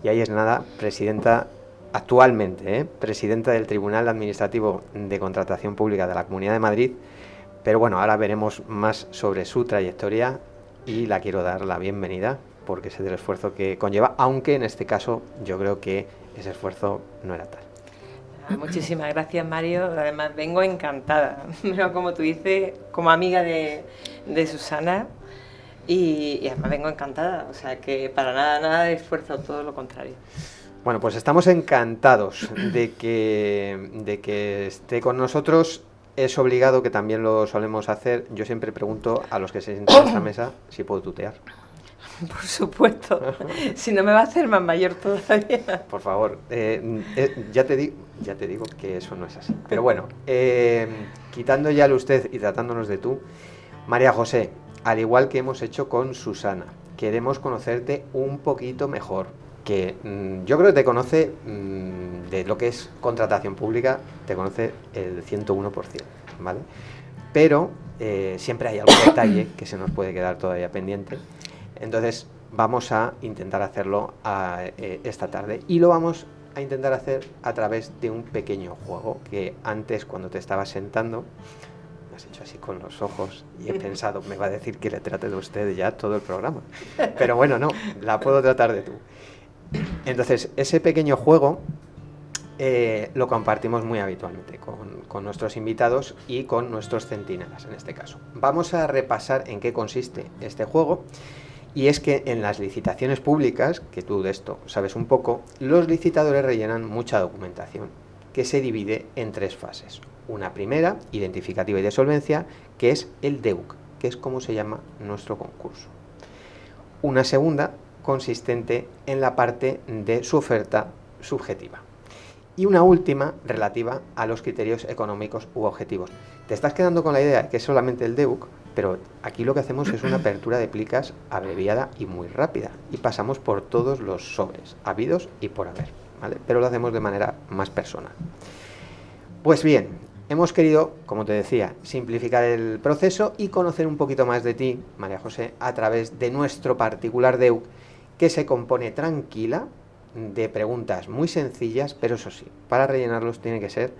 Y ahí es nada, presidenta actualmente, presidenta del Tribunal Administrativo de Contratación Pública de la Comunidad de Madrid. Pero bueno, ahora veremos más sobre su trayectoria y la quiero dar la bienvenida porque sé del esfuerzo que conlleva, aunque en este caso yo creo que ese esfuerzo no era tal. Muchísimas gracias, Mario. Además, vengo encantada. Pero como tú dices, como amiga de Susana, y además vengo encantada. O sea, que para nada de esfuerzo, todo lo contrario. Bueno, pues estamos encantados de que esté con nosotros es obligado, que también lo solemos hacer, yo siempre pregunto a los que se sientan en esta mesa si puedo tutear. Por supuesto. Si no me va a hacer más mayor todavía. Por favor, ya te digo que eso no es así. Pero bueno, quitando ya el usted y tratándonos de tú, María José, al igual que hemos hecho con Susana, queremos conocerte un poquito mejor. Que yo creo que te conoce de lo que es contratación pública, te conoce el 101%, ¿vale? Pero siempre hay algún detalle que se nos puede quedar todavía pendiente. Entonces vamos a intentar hacerlo esta tarde y lo vamos a intentar hacer a través de un pequeño juego que antes, cuando te estabas sentando, me has hecho así con los ojos y he pensado, me va a decir que le trate de usted ya todo el programa. Pero bueno, no, la puedo tratar de tú. Entonces, ese pequeño juego lo compartimos muy habitualmente con nuestros invitados y con nuestros centinelas en este caso. Vamos a repasar en qué consiste este juego. Y es que en las licitaciones públicas, que tú de esto sabes un poco, los licitadores rellenan mucha documentación, que se divide en 3 fases. Una primera, identificativa y de solvencia, que es el DEUC, que es como se llama nuestro concurso. Una segunda, consistente en la parte de su oferta subjetiva. Y una última, relativa a los criterios económicos u objetivos. Te estás quedando con la idea de que es solamente el DEUC, pero aquí lo que hacemos es una apertura de plicas abreviada y muy rápida. Y pasamos por todos los sobres, habidos y por haber, ¿vale? Pero lo hacemos de manera más personal. Pues bien, hemos querido, como te decía, simplificar el proceso y conocer un poquito más de ti, María José, a través de nuestro particular DEUC, que se compone tranquila de preguntas muy sencillas, pero eso sí, para rellenarlos tiene que ser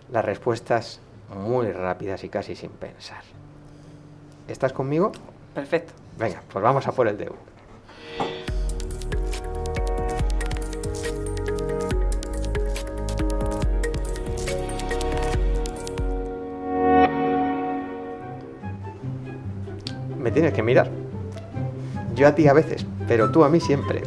las respuestas muy rápidas y casi sin pensar. ¿Estás conmigo? Perfecto. Venga, pues vamos a por el DEUC. Me tienes que mirar. Yo a ti a veces, pero tú a mí siempre.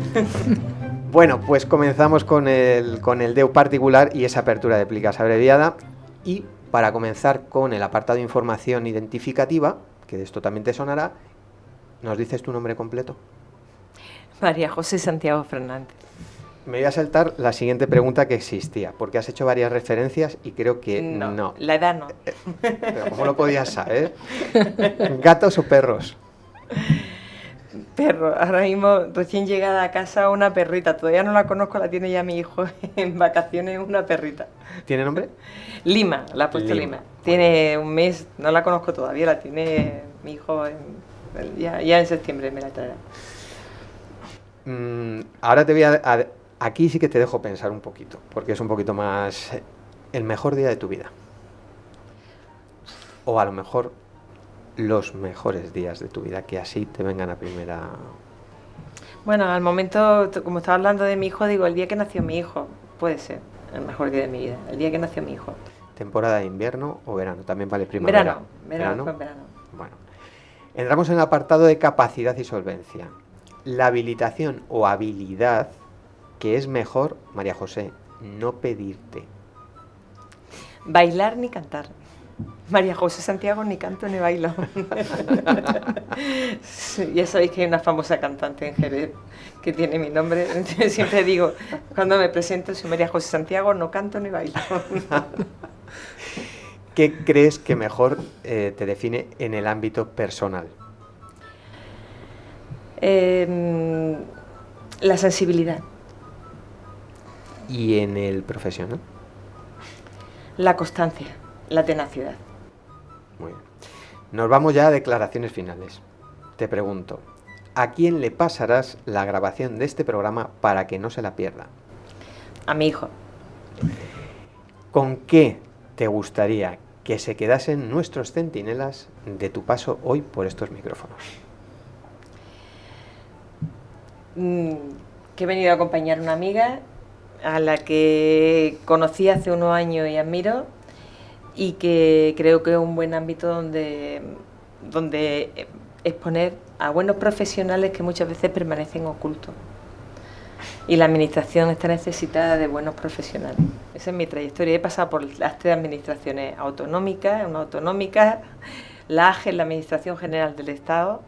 Bueno, pues comenzamos con el DEUC particular y esa apertura de plicas abreviada. Y para comenzar con el apartado de información identificativa, que de esto también te sonará, ¿nos dices tu nombre completo? María José Santiago Fernández. Me voy a saltar la siguiente pregunta que existía, porque has hecho varias referencias y creo que no. La edad no. Pero ¿cómo lo podías saber? ¿Gatos o perros? Perro. Ahora mismo, recién llegada a casa, una perrita. Todavía no la conozco, la tiene ya mi hijo en vacaciones, una perrita. ¿Tiene nombre? Lima, la ha puesto Lima. Tiene un mes, no la conozco todavía, la tiene mi hijo ya en septiembre me la traerá. Ahora te voy a... Aquí sí que te dejo pensar un poquito, porque es un poquito más el mejor día de tu vida. O a lo mejor los mejores días de tu vida, que así te vengan a primera... Bueno, al momento, como estaba hablando de mi hijo, digo, el día que nació mi hijo, puede ser el mejor día de mi vida, el día que nació mi hijo. ¿Temporada de invierno o verano? También vale primavera. Verano. Bueno, entramos en el apartado de capacidad y solvencia. La habilitación o habilidad que es mejor, María José, no pedirte. Bailar ni cantar. María José Santiago ni canto ni bailo. Sí, ya sabéis que hay una famosa cantante en Jerez que tiene mi nombre. Siempre digo, cuando me presento, soy María José Santiago, no canto ni bailo. ¿Qué crees que mejor te define en el ámbito personal? La sensibilidad. ¿Y en el profesional? La constancia, la tenacidad. Muy bien. Nos vamos ya a declaraciones finales. Te pregunto, ¿a quién le pasarás la grabación de este programa para que no se la pierda? A mi hijo. ¿Con qué te gustaría que se quedasen nuestros centinelas de tu paso hoy por estos micrófonos? Que he venido a acompañar a una amiga a la que conocí hace unos años y admiro, y que creo que es un buen ámbito donde exponer a buenos profesionales que muchas veces permanecen ocultos. y la administración está necesitada de buenos profesionales. Esa es mi trayectoria. He pasado por las 3 administraciones autonómicas, una autonómica, la AGE, la Administración General del Estado,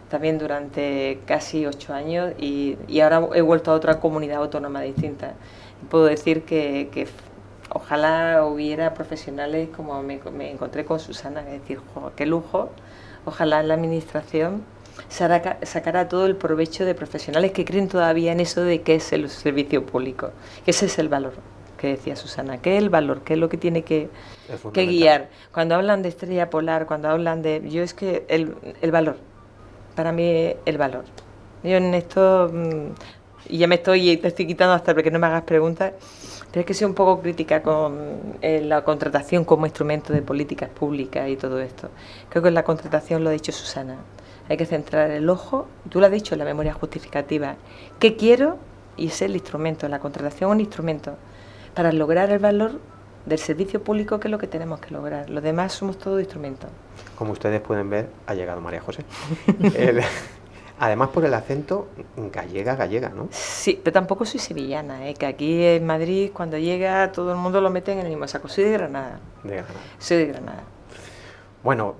también durante casi 8 años, y ahora he vuelto a otra comunidad autónoma distinta. Puedo decir que ojalá hubiera profesionales como me encontré con Susana, es decir, jo, qué lujo. Ojalá la administración sacara todo el provecho de profesionales que creen todavía en eso de qué es el servicio público. Ese es el valor que decía Susana, ¿qué es el valor? ¿Qué es lo que tiene que guiar? Cuando hablan de estrella polar, cuando hablan de... Yo es que el valor, para mí el valor. Yo en esto, y ya te estoy quitando hasta porque no me hagas preguntas, pero es que soy un poco crítica con la contratación como instrumento de políticas públicas y todo esto. Creo que en la contratación, lo ha dicho Susana, hay que centrar el ojo, tú lo has dicho en la memoria justificativa, ¿qué quiero? Y ese es el instrumento, la contratación es un instrumento para lograr el valor del servicio público, que es lo que tenemos que lograr. Los demás somos todos instrumentos. Como ustedes pueden ver, ha llegado María José. Además por el acento gallega, ¿no? Sí, pero tampoco soy sevillana, que aquí en Madrid cuando llega todo el mundo lo mete en el mismo saco. Soy de Granada. De Granada. Soy de Granada. Bueno,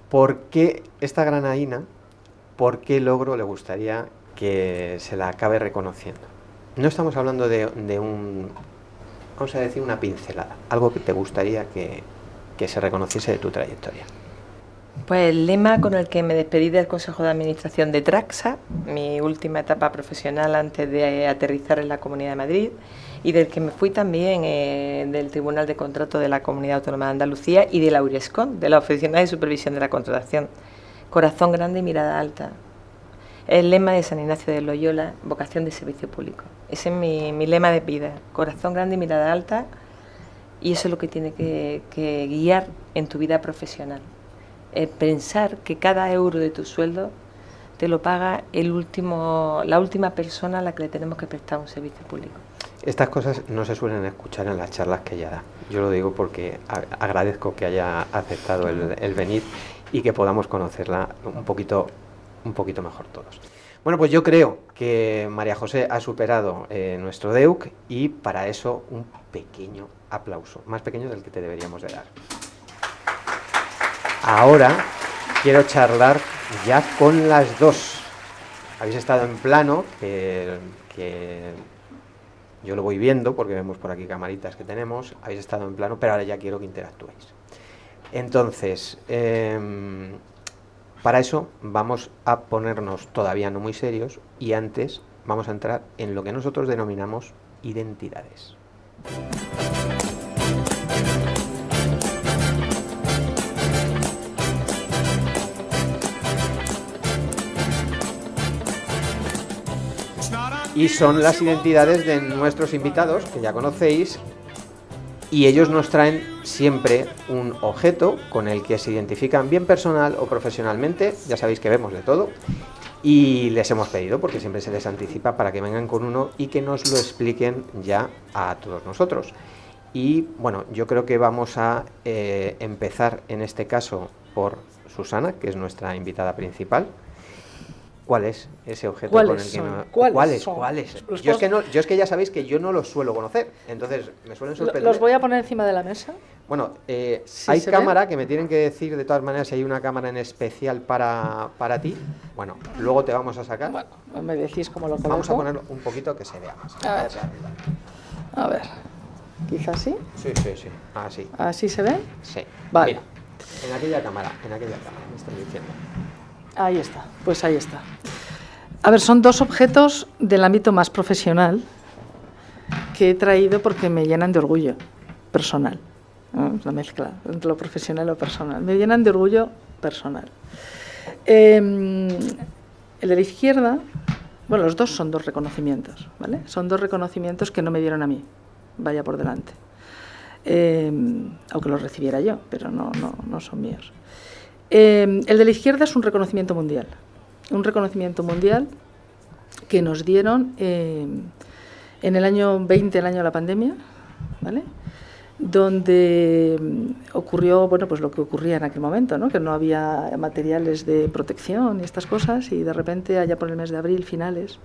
¿por qué esta granadina, por qué logro le gustaría que se la acabe reconociendo? No estamos hablando de un, vamos a decir, una pincelada, algo que te gustaría que se reconociese de tu trayectoria. Pues el lema con el que me despedí del Consejo de Administración de Traxa, mi última etapa profesional antes de aterrizar en la Comunidad de Madrid, y del que me fui también del Tribunal de Contrato de la Comunidad Autónoma de Andalucía y de la URESCON, de la Oficina de Supervisión de la Contratación. Corazón grande y mirada alta. El lema de San Ignacio de Loyola, vocación de servicio público. Ese es mi lema de vida. Corazón grande y mirada alta, y eso es lo que tiene que guiar en tu vida profesional. Pensar que cada euro de tu sueldo te lo paga la última persona a la que le tenemos que prestar un servicio público. Estas cosas no se suelen escuchar en las charlas que ella da. Yo lo digo porque agradezco que haya aceptado el venir y que podamos conocerla un poquito mejor todos. Bueno, pues yo creo que María José ha superado nuestro DEUC, y para eso un pequeño aplauso, más pequeño del que te deberíamos de dar. Ahora quiero charlar ya con las dos. Habéis estado en plano, que yo lo voy viendo porque vemos por aquí camaritas que tenemos. Habéis estado en plano, pero ahora ya quiero que interactuéis. Entonces, para eso vamos a ponernos todavía no muy serios, y antes vamos a entrar en lo que nosotros denominamos identidades. Y son las identidades de nuestros invitados, que ya conocéis, y ellos nos traen siempre un objeto con el que se identifican bien personal o profesionalmente. Ya sabéis que vemos de todo, y les hemos pedido, porque siempre se les anticipa, para que vengan con uno y que nos lo expliquen ya a todos nosotros. Y bueno, yo creo que vamos a empezar en este caso por Susana, que es nuestra invitada principal. ¿Cuál es ese objeto con el que no? ¿Cuáles? Yo es que ya sabéis que yo no los suelo conocer, entonces me suelen sorprender. ¿Los voy a poner encima de la mesa? Bueno, hay cámara, que me tienen que decir de todas maneras si hay una cámara en especial para ti. Bueno, luego te vamos a sacar. Bueno, me decís cómo lo coloco. Vamos a ponerlo un poquito que se vea más. A ver, quizás sí. Sí. Así. ¿Así se ve? Sí. Vale. Mira, en aquella cámara, me están diciendo. Ahí está, pues ahí está. A ver, son dos objetos del ámbito más profesional que he traído porque me llenan de orgullo personal. ¿No? Es la mezcla entre lo profesional y lo personal. Me llenan de orgullo personal. El de la izquierda, bueno, los dos son dos reconocimientos, ¿vale? Son dos reconocimientos que no me dieron a mí, vaya por delante. Aunque los recibiera yo, pero no son míos. El de la izquierda es un reconocimiento mundial que nos dieron en el año 20, el año de la pandemia, ¿vale? Donde ocurrió, bueno, pues lo que ocurría en aquel momento, ¿no? Que no había materiales de protección y estas cosas, y de repente allá por el mes de abril, finales,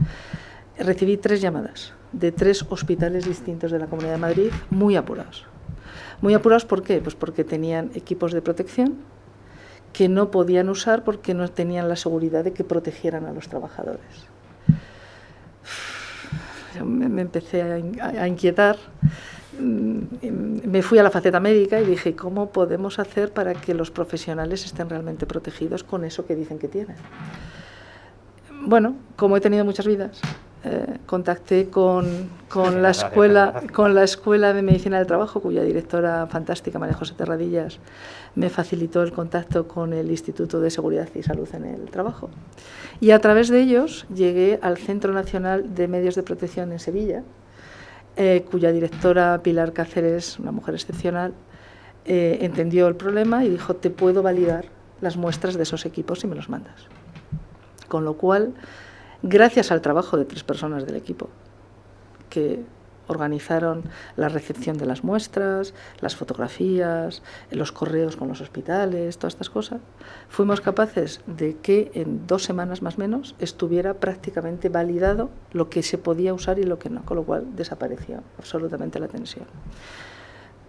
recibí 3 llamadas de 3 hospitales distintos de la Comunidad de Madrid, muy apurados. Muy apurados, ¿por qué? Pues porque tenían equipos de protección que no podían usar porque no tenían la seguridad de que protegieran a los trabajadores. Me empecé a inquietar, me fui a la faceta médica y dije, ¿cómo podemos hacer para que los profesionales estén realmente protegidos con eso que dicen que tienen? Bueno, como he tenido muchas vidas, contacté con la Escuela de Medicina del Trabajo, cuya directora fantástica, María José Terradillas, me facilitó el contacto con el Instituto de Seguridad y Salud en el Trabajo. Y a través de ellos llegué al Centro Nacional de Medios de Protección en Sevilla, cuya directora Pilar Cáceres, una mujer excepcional, entendió el problema y dijo, te puedo validar las muestras de esos equipos si me los mandas. Con lo cual, gracias al trabajo de 3 personas del equipo que organizaron la recepción de las muestras, las fotografías, los correos con los hospitales, todas estas cosas, fuimos capaces de que en 2 semanas más o menos estuviera prácticamente validado lo que se podía usar y lo que no, con lo cual desapareció absolutamente la tensión.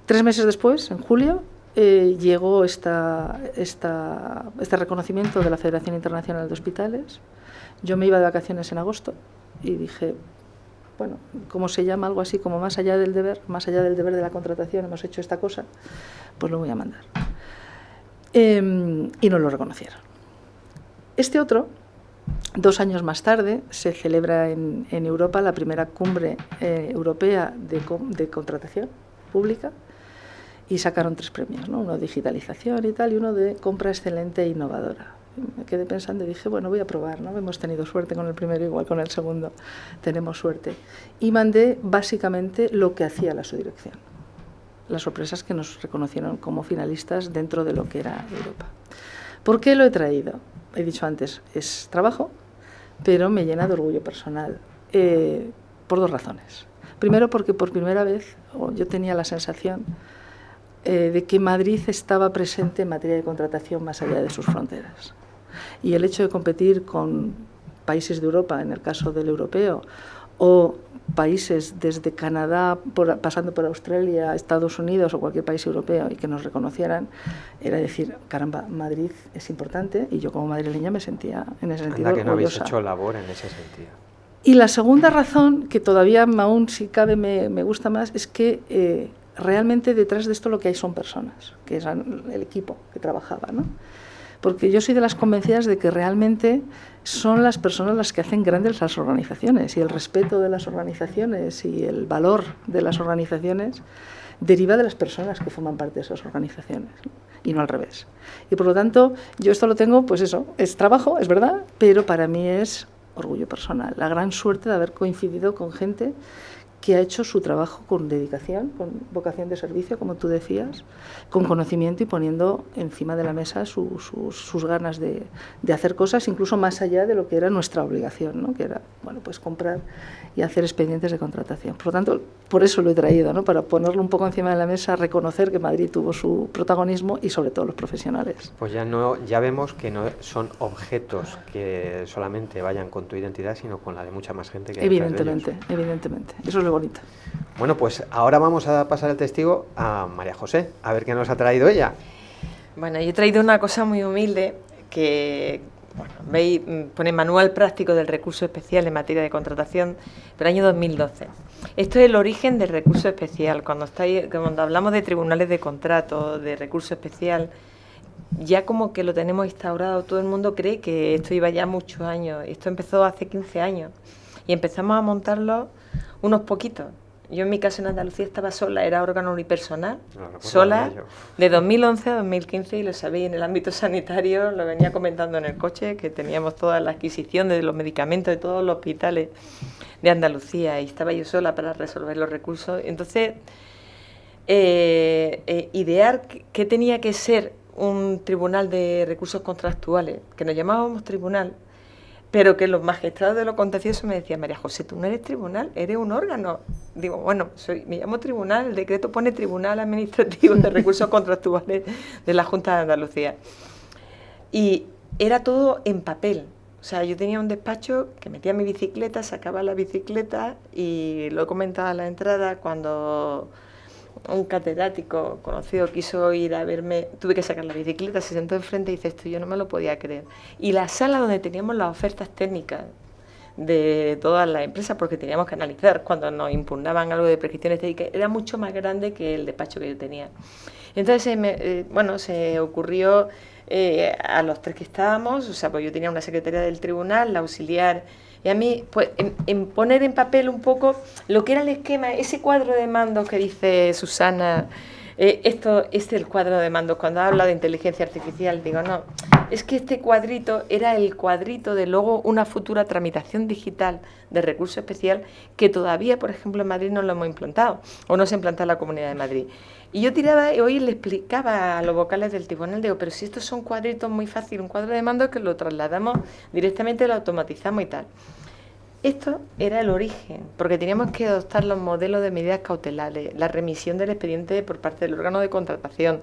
3 meses después, en julio, llegó este reconocimiento de la Federación Internacional de Hospitales. Yo me iba de vacaciones en agosto y dije, bueno, ¿cómo se llama? Algo así como más allá del deber de la contratación, hemos hecho esta cosa, pues lo voy a mandar. Y nos lo reconocieron. Este otro, 2 años más tarde, se celebra en Europa la primera cumbre europea de contratación pública y sacaron 3 premios, ¿no? Uno de digitalización y tal, y uno de compra excelente e innovadora. Me quedé pensando y dije, bueno, voy a probar, ¿no? Hemos tenido suerte con el primero, igual con el segundo tenemos suerte. Y mandé básicamente lo que hacía la subdirección. Las sorpresas que nos reconocieron como finalistas dentro de lo que era Europa. ¿Por qué lo he traído? He dicho antes, es trabajo, pero me llena de orgullo personal, por 2 razones. Primero, porque por primera vez yo tenía la sensación de que Madrid estaba presente en materia de contratación más allá de sus fronteras. Y el hecho de competir con países de Europa, en el caso del europeo, o países desde Canadá, pasando por Australia, Estados Unidos o cualquier país europeo y que nos reconocieran, era decir, caramba, Madrid es importante, y yo como madrileña me sentía en ese sentido orgullosa. Que no habéis hecho labor en ese sentido. Y la segunda razón, que todavía aún si cabe me gusta más, es que realmente detrás de esto lo que hay son personas, que es el equipo que trabajaba, ¿no? Porque yo soy de las convencidas de que realmente son las personas las que hacen grandes las organizaciones, y el respeto de las organizaciones y el valor de las organizaciones deriva de las personas que forman parte de esas organizaciones, ¿no? Y no al revés. Y por lo tanto, yo esto lo tengo, pues eso, es trabajo, es verdad, pero para mí es orgullo personal, la gran suerte de haber coincidido con gente que ha hecho su trabajo con dedicación, con vocación de servicio, como tú decías, con conocimiento y poniendo encima de la mesa sus ganas de hacer cosas, incluso más allá de lo que era nuestra obligación, ¿no? Que era, bueno, pues comprar y hacer expedientes de contratación. Por lo tanto, por eso lo he traído, ¿no? Para ponerlo un poco encima de la mesa, reconocer que Madrid tuvo su protagonismo y sobre todo los profesionales. Pues ya vemos que no son objetos que solamente vayan con tu identidad, sino con la de mucha más gente que hay detrás de ellos. Evidentemente. Eso es lo bonito. Bueno, pues ahora vamos a pasar el testigo a María José, a ver qué nos ha traído ella. Bueno, yo he traído una cosa muy humilde que, bueno, veis, pone Manual Práctico del Recurso Especial en materia de contratación, pero año 2012. Esto es el origen del recurso especial. Cuando hablamos de tribunales de contrato, de recurso especial, ya como que lo tenemos instaurado, todo el mundo cree que esto iba ya muchos años. Esto empezó hace 15 años y empezamos a montarlo unos poquitos. Yo en mi caso en Andalucía estaba sola, era órgano unipersonal, sola, de 2011 a 2015, y lo sabéis, en el ámbito sanitario, lo venía comentando en el coche, que teníamos toda la adquisición de los medicamentos de todos los hospitales de Andalucía, y estaba yo sola para resolver los recursos. Entonces, idear qué tenía que ser un tribunal de recursos contractuales, que nos llamábamos tribunal, pero que los magistrados de lo contencioso me decían, María José, tú no eres tribunal, eres un órgano. Digo, bueno, me llamo tribunal, el decreto pone Tribunal Administrativo de Recursos Contractuales de la Junta de Andalucía. Y era todo en papel, O sea, yo tenía un despacho que metía mi bicicleta, sacaba la bicicleta y lo he comentado a la entrada cuando un catedrático conocido quiso ir a verme, tuve que sacar la bicicleta, se sentó enfrente y dice esto, yo no me lo podía creer. Y la sala donde teníamos las ofertas técnicas de todas las empresas, porque teníamos que analizar cuando nos impugnaban algo de prescripciones técnicas, era mucho más grande que el despacho que yo tenía. Entonces, se ocurrió a los 3 que estábamos, o sea, pues yo tenía una secretaria del tribunal, la auxiliar, y a mí, pues, en poner en papel un poco lo que era el esquema, ese cuadro de mandos que dice Susana, esto es el cuadro de mandos. Cuando habla de inteligencia artificial, digo, no, es que este cuadrito era el cuadrito de luego una futura tramitación digital de recurso especial que todavía, por ejemplo, en Madrid no lo hemos implantado, o no se implanta en la Comunidad de Madrid. Y yo tiraba y hoy le explicaba a los vocales del tribunal, digo, pero si estos son cuadritos muy fáciles, un cuadro de mando que lo trasladamos directamente, lo automatizamos y tal. Esto era el origen, porque teníamos que adoptar los modelos de medidas cautelares, la remisión del expediente por parte del órgano de contratación.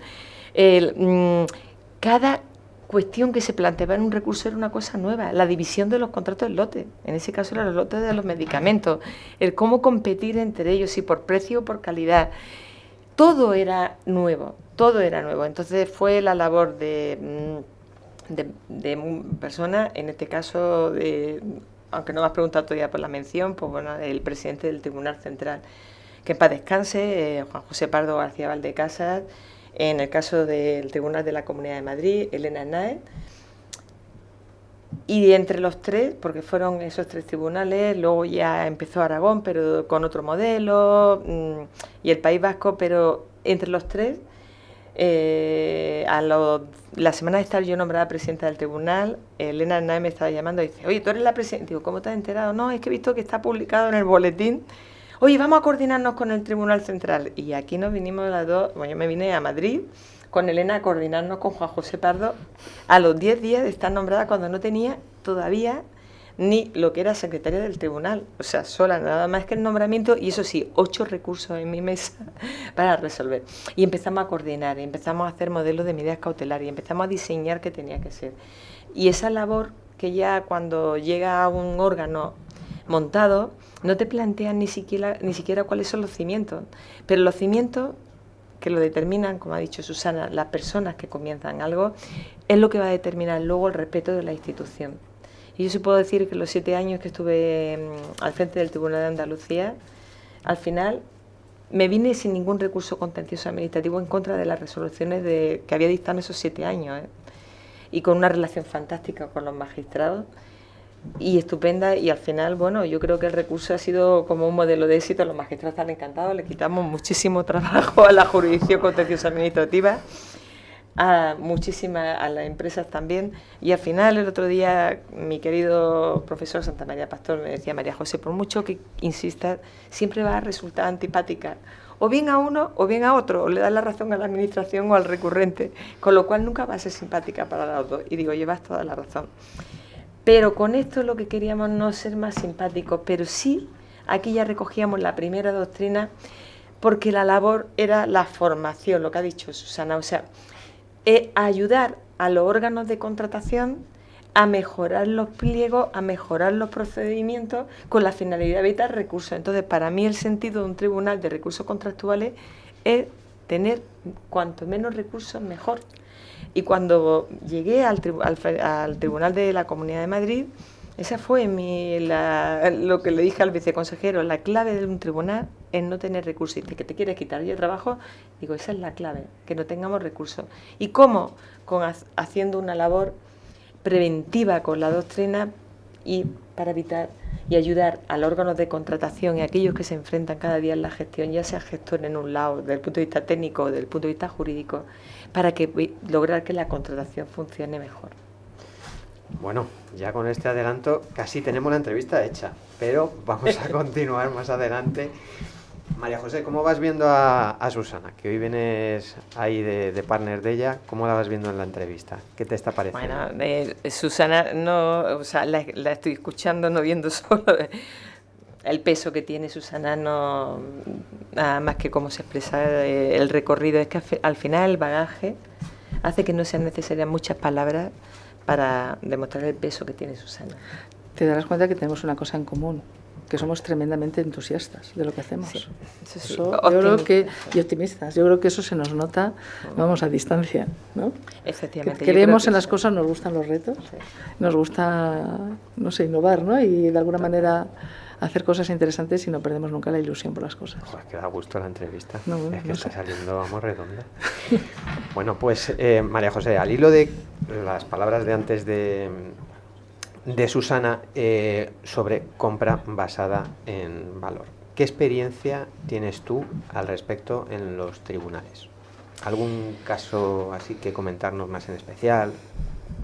Cada cuestión que se planteaba en un recurso era una cosa nueva, la división de los contratos en lotes, en ese caso eran los lotes de los medicamentos, el cómo competir entre ellos, si por precio o por calidad. Todo era nuevo, todo era nuevo. Entonces fue la labor de personas, en este caso, aunque no me has preguntado todavía por la mención, pues bueno, el presidente del Tribunal Central, que en paz descanse, Juan José Pardo García Valdecasas, en el caso del Tribunal de la Comunidad de Madrid, Elena Hernández, y entre los 3, porque fueron esos 3 tribunales, luego ya empezó Aragón, pero con otro modelo, y el País Vasco, pero entre los 3, la semana de estar yo nombrada presidenta del tribunal, Elena Hernández me estaba llamando y dice, oye, tú eres la presidenta. Digo, ¿cómo te has enterado? No, es que he visto que está publicado en el boletín. Oye, vamos a coordinarnos con el Tribunal Central. Y aquí nos vinimos las dos, bueno, yo me vine a Madrid con Elena a coordinarnos con Juan José Pardo a los 10 días de estar nombrada cuando no tenía todavía ni lo que era secretaria del tribunal, o sea, sola, nada más que el nombramiento y eso sí, 8 recursos en mi mesa para resolver. Y empezamos a coordinar, empezamos a hacer modelos de medidas cautelares y empezamos a diseñar qué tenía que ser. Y esa labor que ya cuando llega a un órgano montado, no te plantean ni siquiera cuáles son los cimientos, pero los cimientos que lo determinan, como ha dicho Susana, las personas que comienzan algo, es lo que va a determinar luego el respeto de la institución. Y yo sí puedo decir que los 7 años que estuve al frente del Tribunal de Andalucía, al final me vine sin ningún recurso contencioso administrativo en contra de las resoluciones que había dictado en esos 7 años, y con una relación fantástica con los magistrados y estupenda, y al final, bueno, yo creo que el recurso ha sido como un modelo de éxito, los magistrados están encantados, le quitamos muchísimo trabajo a la jurisdicción contenciosa administrativa, a las empresas también, y al final el otro día mi querido profesor Santa María Pastor me decía, María José, por mucho que insistas, siempre va a resultar antipática, o bien a uno o bien a otro, o le das la razón a la administración o al recurrente, con lo cual nunca va a ser simpática para los dos, y digo, llevas toda la razón. Pero con esto lo que queríamos no ser más simpáticos, pero sí, aquí ya recogíamos la primera doctrina, porque la labor era la formación, lo que ha dicho Susana, o sea, ayudar a los órganos de contratación a mejorar los pliegos, a mejorar los procedimientos con la finalidad de evitar recursos. Entonces, para mí el sentido de un tribunal de recursos contractuales es tener cuanto menos recursos mejor. Y cuando llegué al Tribunal de la Comunidad de Madrid, esa fue lo que le dije al viceconsejero, la clave de un tribunal es no tener recursos. Y dice, ¿que te quieres quitar yo trabajo? Digo, esa es la clave, que no tengamos recursos. ¿Y cómo? Haciendo una labor preventiva con la doctrina y para evitar y ayudar al órgano de contratación y a aquellos que se enfrentan cada día en la gestión, ya sea gestor en un lado, desde el punto de vista técnico o desde el punto de vista jurídico, para lograr que la contratación funcione mejor. Bueno, ya con este adelanto casi tenemos la entrevista hecha, pero vamos a continuar más adelante. María José, ¿cómo vas viendo a Susana? Que hoy vienes ahí de partner de ella. ¿Cómo la vas viendo en la entrevista? ¿Qué te está pareciendo? Bueno, Susana, no, o sea, la estoy escuchando, no viendo solo el peso que tiene Susana, no nada más que cómo se expresa el recorrido. Es que al final el bagaje hace que no sean necesarias muchas palabras para demostrar el peso que tiene Susana. Te darás cuenta que tenemos una cosa en común, que somos tremendamente entusiastas de lo que hacemos. Sí, Eso, yo creo que, y optimistas. Yo creo que eso se nos nota, vamos, a distancia, ¿no? Efectivamente. Que creemos en las cosas, nos gustan los retos, nos gusta, no sé, innovar, ¿no? Y de alguna manera hacer cosas interesantes y no perdemos nunca la ilusión por las cosas. Joder, que da gusto la entrevista. No, es que no está sé. saliendo, vamos, redonda. Bueno, pues María José, al hilo de las palabras de antes de Susana sobre compra basada en valor. ¿Qué experiencia tienes tú al respecto en los tribunales? ¿Algún caso así que comentarnos más en especial?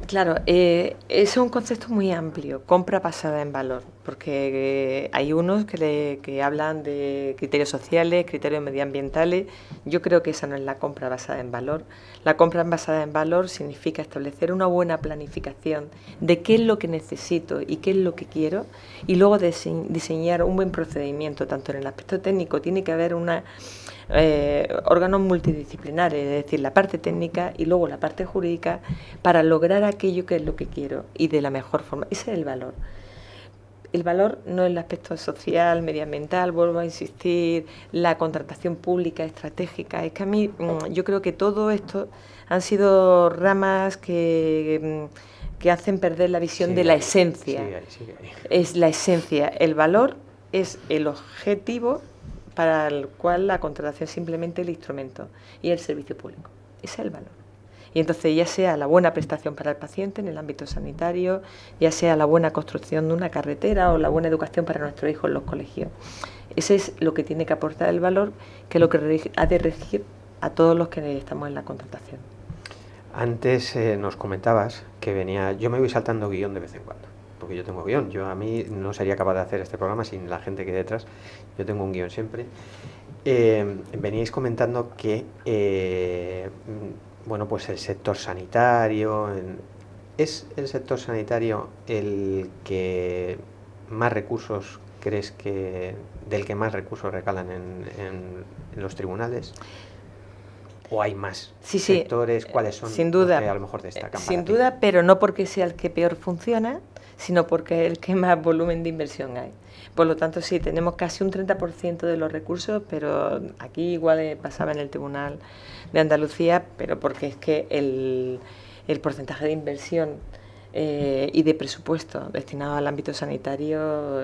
Claro, es un concepto muy amplio, compra basada en valor, porque hay unos que hablan de criterios sociales, criterios medioambientales. Yo creo que esa no es la compra basada en valor. La compra basada en valor significa establecer una buena planificación de qué es lo que necesito y qué es lo que quiero, y luego diseñar un buen procedimiento, tanto en el aspecto técnico, tiene que haber órganos multidisciplinares, es decir, la parte técnica y luego la parte jurídica, para lograr aquello que es lo que quiero y de la mejor forma. Ese es el valor. El valor no es el aspecto social, medioambiental, vuelvo a insistir, la contratación pública estratégica. Es que a mí, yo creo que todo esto han sido ramas que hacen perder la visión de la esencia. Sigue ahí. Es la esencia. El valor es el objetivo para el cual la contratación es simplemente el instrumento y el servicio público. Ese es el valor. Y entonces, ya sea la buena prestación para el paciente en el ámbito sanitario, ya sea la buena construcción de una carretera o la buena educación para nuestros hijos en los colegios. Ese es lo que tiene que aportar el valor, que es lo que ha de regir a todos los que estamos en la contratación. Antes nos comentabas que venía... Yo me voy saltando guión de vez en cuando, porque yo tengo guión. A mí no sería capaz de hacer este programa sin la gente que hay detrás. Yo tengo un guión siempre. Veníais comentando que bueno, pues el sector sanitario, ¿es el sector sanitario el que más recursos crees del que más recursos recalan en los tribunales? ¿O hay más sectores? ¿Cuáles son sin duda, los que a lo mejor destacan? Sin duda, pero no porque sea el que peor funciona, sino porque es el que más volumen de inversión hay. Por lo tanto, sí, tenemos casi un 30% de los recursos, pero aquí igual pasaba en el Tribunal de Andalucía, pero porque es que el porcentaje de inversión y de presupuesto destinado al ámbito sanitario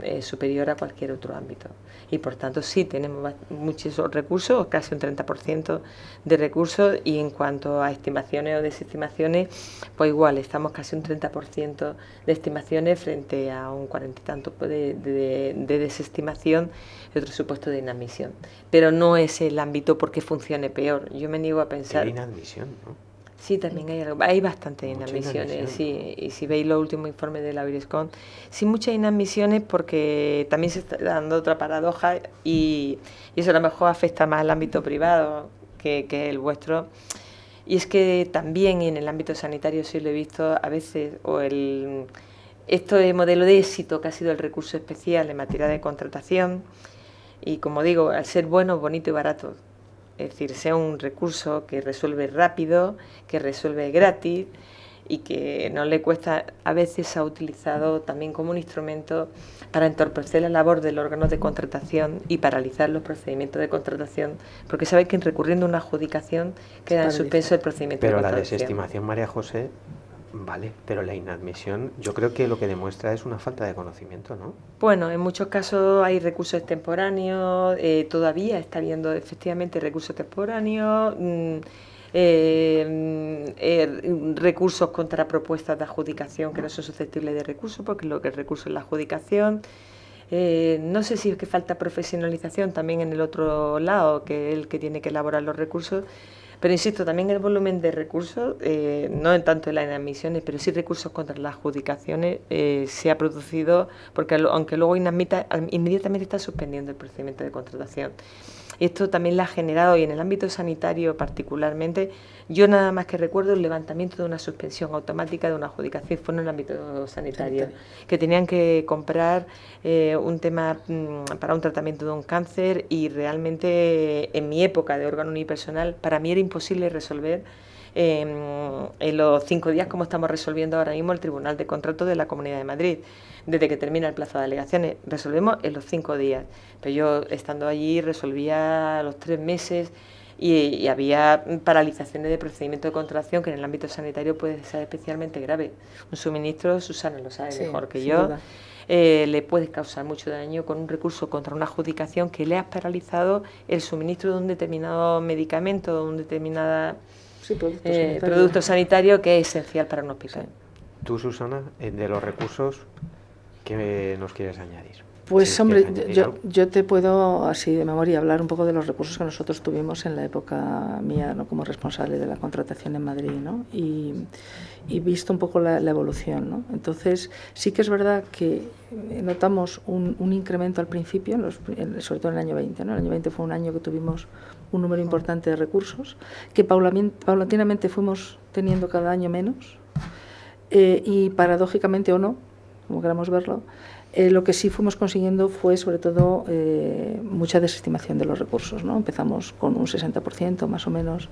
es superior a cualquier otro ámbito. Y por tanto, sí, tenemos muchos recursos, casi un 30% de recursos, y en cuanto a estimaciones o desestimaciones, pues igual, estamos casi un 30% de estimaciones frente a un 40 y tanto de desestimación y otro supuesto de inadmisión. Pero no es el ámbito porque funcione peor. Yo me niego a pensar... Hay inadmisión, ¿no? Sí, también hay bastantes inadmisiones, sí, y si veis los últimos informes de la Virescon, sí, muchas inadmisiones, porque también se está dando otra paradoja, y eso a lo mejor afecta más al ámbito privado que el vuestro, y es que también en el ámbito sanitario sí lo he visto a veces, este modelo de éxito que ha sido el recurso especial en materia de contratación, y como digo, al ser bueno, bonito y barato, es decir, sea un recurso que resuelve rápido, que resuelve gratis y que no le cuesta, a veces se ha utilizado también como un instrumento para entorpecer la labor del órgano de contratación y paralizar los procedimientos de contratación, porque sabéis que recurriendo a una adjudicación queda en suspenso el procedimiento de contratación. Pero la desestimación, María José, vale, pero la inadmisión yo creo que lo que demuestra es una falta de conocimiento, ¿no? Bueno, en muchos casos hay recursos extemporáneos, todavía está habiendo efectivamente recursos extemporáneos, recursos contra propuestas de adjudicación que no son susceptibles de recurso, porque lo que el recurso es la adjudicación. No sé si es que falta profesionalización también en el otro lado, que es el que tiene que elaborar los recursos. Pero insisto, también el volumen de recursos, no en tanto en las inadmisiones, pero sí recursos contra las adjudicaciones, se ha producido, porque aunque luego inadmita, inmediatamente está suspendiendo el procedimiento de contratación. Esto también lo ha generado, y en el ámbito sanitario particularmente, yo nada más que recuerdo el levantamiento de una suspensión automática de una adjudicación, fue en el ámbito sanitario, que tenían que comprar un tema para un tratamiento de un cáncer, y realmente en mi época de órgano unipersonal, para mí era imposible resolver en los 5 días, como estamos resolviendo ahora mismo el Tribunal de Contratos de la Comunidad de Madrid. Desde que termina el plazo de alegaciones, resolvemos en los 5 días. Pero yo, estando allí, resolvía a los 3 meses y había paralizaciones de procedimiento de contratación que en el ámbito sanitario puede ser especialmente grave. Un suministro, Susana lo sabe mejor que yo, le puede causar mucho daño con un recurso contra una adjudicación que le has paralizado el suministro de un determinado medicamento, de un determinado producto sanitario que es esencial para un hospital. Tú, Susana, de los recursos, ¿qué nos quieres añadir? Pues ¿Sí hombre, quieres añadir algo? yo te puedo, así de memoria, hablar un poco de los recursos que nosotros tuvimos en la época mía, ¿no?, como responsable de la contratación en Madrid, ¿no? Y visto un poco la evolución, ¿no? Entonces, sí que es verdad que notamos un incremento al principio, sobre todo en el año 20, ¿no? El año 20 fue un año que tuvimos un número importante de recursos, que paulatinamente fuimos teniendo cada año menos, y paradójicamente o no, como queramos verlo, lo que sí fuimos consiguiendo fue sobre todo mucha desestimación de los recursos, ¿no? Empezamos con un 60% más o menos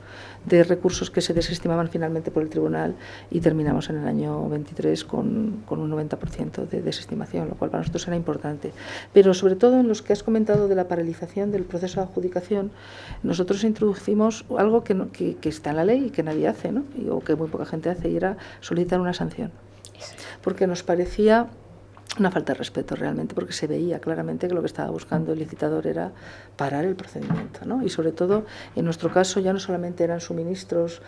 de recursos que se desestimaban finalmente por el tribunal y terminamos en el año 23 con un 90% de desestimación, lo cual para nosotros era importante. Pero sobre todo en los que has comentado de la paralización del proceso de adjudicación, nosotros introducimos algo que está en la ley y que nadie hace, ¿no? O que muy poca gente hace, y era solicitar una sanción. Porque nos parecía una falta de respeto realmente, porque se veía claramente que lo que estaba buscando el licitador era parar el procedimiento, ¿no? Y sobre todo, en nuestro caso, ya no solamente eran suministros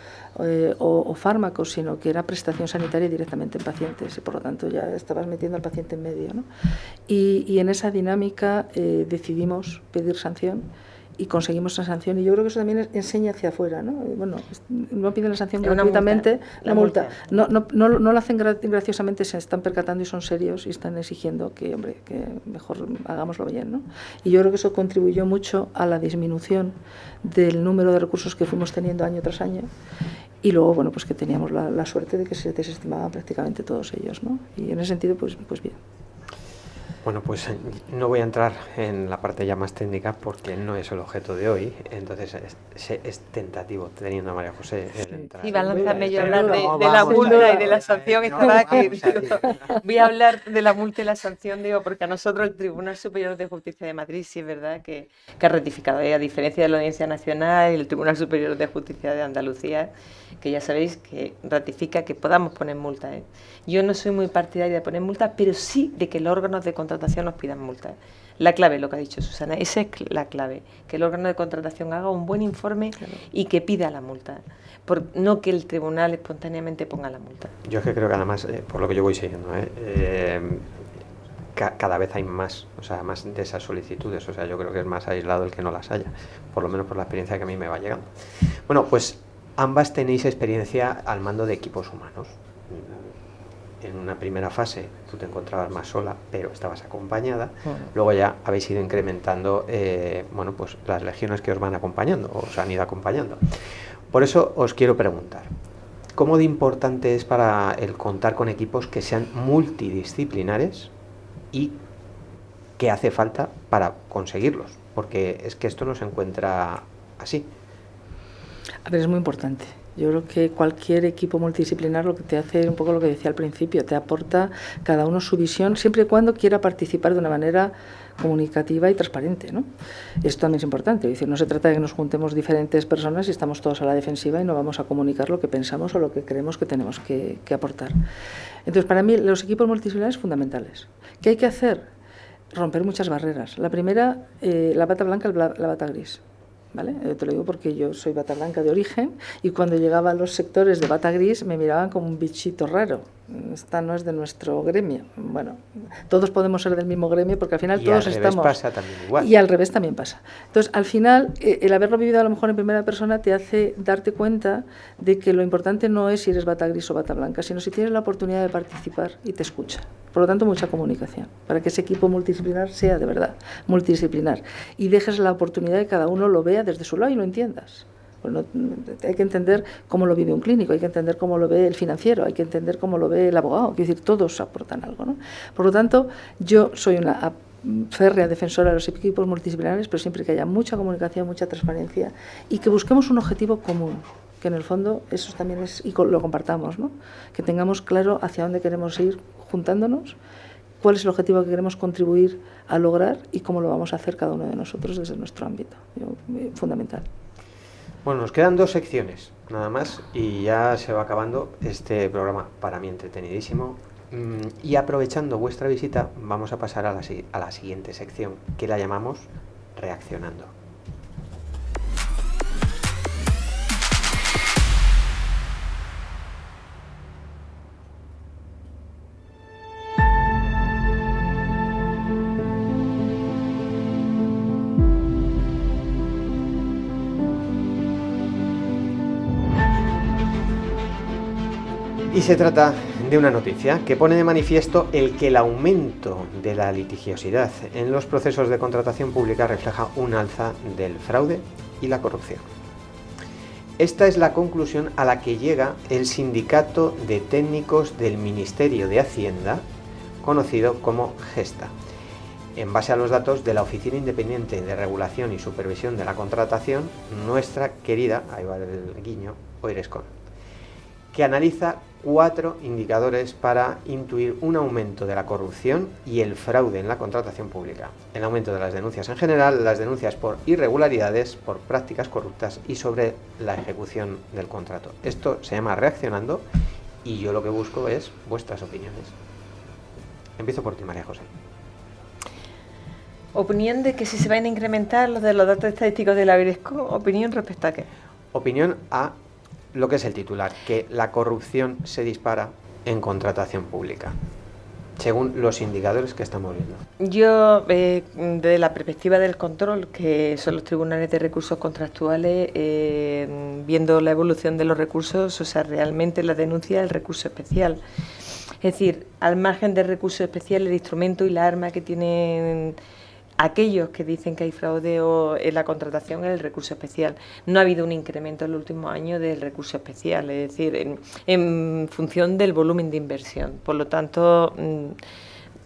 o fármacos, sino que era prestación sanitaria directamente en pacientes, y por lo tanto ya estabas metiendo al paciente en medio, ¿no? Y en esa dinámica decidimos pedir sanción y conseguimos esa sanción, y yo creo que eso también enseña hacia afuera, ¿no? Bueno, no piden la sanción gratuitamente, la multa. No lo hacen graciosamente, se están percatando y son serios y están exigiendo que, hombre, que mejor hagámoslo bien, ¿no? Y yo creo que eso contribuyó mucho a la disminución del número de recursos que fuimos teniendo año tras año, y luego, bueno, pues que teníamos la suerte de que se desestimaban prácticamente todos ellos, ¿no? Y en ese sentido, pues bien. Bueno, pues no voy a entrar en la parte ya más técnica porque no es el objeto de hoy, entonces es tentativo, teniendo a María José entrar. Sí, va a lanzarme yo a hablar de la multa y de la sanción. Voy a hablar de la multa y la sanción, digo, porque a nosotros el Tribunal Superior de Justicia de Madrid sí es verdad que ha ratificado, a diferencia de la Audiencia Nacional y el Tribunal Superior de Justicia de Andalucía, que ya sabéis que ratifica que podamos poner multas, ¿eh? Yo no soy muy partidaria de poner multas, pero sí de que los órganos de contratación nos pidan multas. La clave, lo que ha dicho Susana, esa es la clave, que el órgano de contratación haga un buen informe, claro, y que pida la multa, no que el tribunal espontáneamente ponga la multa. Yo es que creo que además, por lo que yo voy siguiendo, cada vez hay más, o sea, más de esas solicitudes, o sea, yo creo que es más aislado el que no las haya, por lo menos por la experiencia que a mí me va llegando. Bueno, pues ambas tenéis experiencia al mando de equipos humanos. En una primera fase tú te encontrabas más sola, pero estabas acompañada. Luego ya habéis ido incrementando bueno, pues las legiones que os van acompañando, o os han ido acompañando. Por eso os quiero preguntar, ¿cómo de importante es para el contar con equipos que sean multidisciplinares y qué hace falta para conseguirlos? Porque es que esto no se encuentra así. A ver, es muy importante. Yo creo que cualquier equipo multidisciplinar lo que te hace, un poco lo que decía al principio, te aporta cada uno su visión, siempre y cuando quiera participar de una manera comunicativa y transparente, ¿no? Esto también es importante, es decir, no se trata de que nos juntemos diferentes personas y estamos todos a la defensiva y no vamos a comunicar lo que pensamos o lo que creemos que tenemos que aportar. Entonces, para mí, los equipos multidisciplinares son fundamentales. ¿Qué hay que hacer? Romper muchas barreras. La primera, la bata blanca, la bata gris. ¿Vale? Te lo digo porque yo soy bata blanca de origen y cuando llegaba a los sectores de bata gris me miraban como un bichito raro. Esta no es de nuestro gremio. Bueno, todos podemos ser del mismo gremio porque al final todos estamos... Y al revés pasa también igual. Y al revés también pasa. Entonces, al final, el haberlo vivido a lo mejor en primera persona te hace darte cuenta de que lo importante no es si eres bata gris o bata blanca, sino si tienes la oportunidad de participar y te escucha. Por lo tanto, mucha comunicación, para que ese equipo multidisciplinar sea de verdad multidisciplinar y dejes la oportunidad de que cada uno lo vea desde su lado y lo entiendas. Bueno, hay que entender cómo lo vive un clínico, hay que entender cómo lo ve el financiero, hay que entender cómo lo ve el abogado, quiero decir, todos aportan algo, ¿no? Por lo tanto, yo soy una férrea defensora de los equipos multidisciplinares, pero siempre que haya mucha comunicación, mucha transparencia y que busquemos un objetivo común. que en el fondo eso también es, y lo compartamos, ¿no? Que tengamos claro hacia dónde queremos ir juntándonos, cuál es el objetivo que queremos contribuir a lograr y cómo lo vamos a hacer cada uno de nosotros desde nuestro ámbito. Fundamental. Bueno, nos quedan 2 secciones, nada más, y ya se va acabando este programa, para mí entretenidísimo. Y aprovechando vuestra visita, vamos a pasar a la siguiente sección, que la llamamos Reaccionando. Y se trata de una noticia que pone de manifiesto que el aumento de la litigiosidad en los procesos de contratación pública refleja un alza del fraude y la corrupción. Esta es la conclusión a la que llega el Sindicato de Técnicos del Ministerio de Hacienda, conocido como GESTA, en base a los datos de la Oficina Independiente de Regulación y Supervisión de la Contratación, nuestra querida, ahí va el guiño, Oirescon, que analiza 4 indicadores para intuir un aumento de la corrupción y el fraude en la contratación pública. El aumento de las denuncias en general, las denuncias por irregularidades, por prácticas corruptas y sobre la ejecución del contrato. Esto se llama Reaccionando y yo lo que busco es vuestras opiniones. Empiezo por ti, María José. Opinión de que si se van a incrementar los datos estadísticos de la Oirescon, opinión respecto a qué. Opinión a lo que es el titular, que la corrupción se dispara en contratación pública, según los indicadores que estamos viendo. Yo, desde la perspectiva del control, que son los tribunales de recursos contractuales, viendo la evolución de los recursos, o sea, realmente la denuncia del recurso especial. Es decir, al margen del recurso especial, el instrumento y la arma que tienen aquellos que dicen que hay fraude en la contratación es el recurso especial. No ha habido un incremento en los últimos años del recurso especial, es decir, en función del volumen de inversión. Por lo tanto,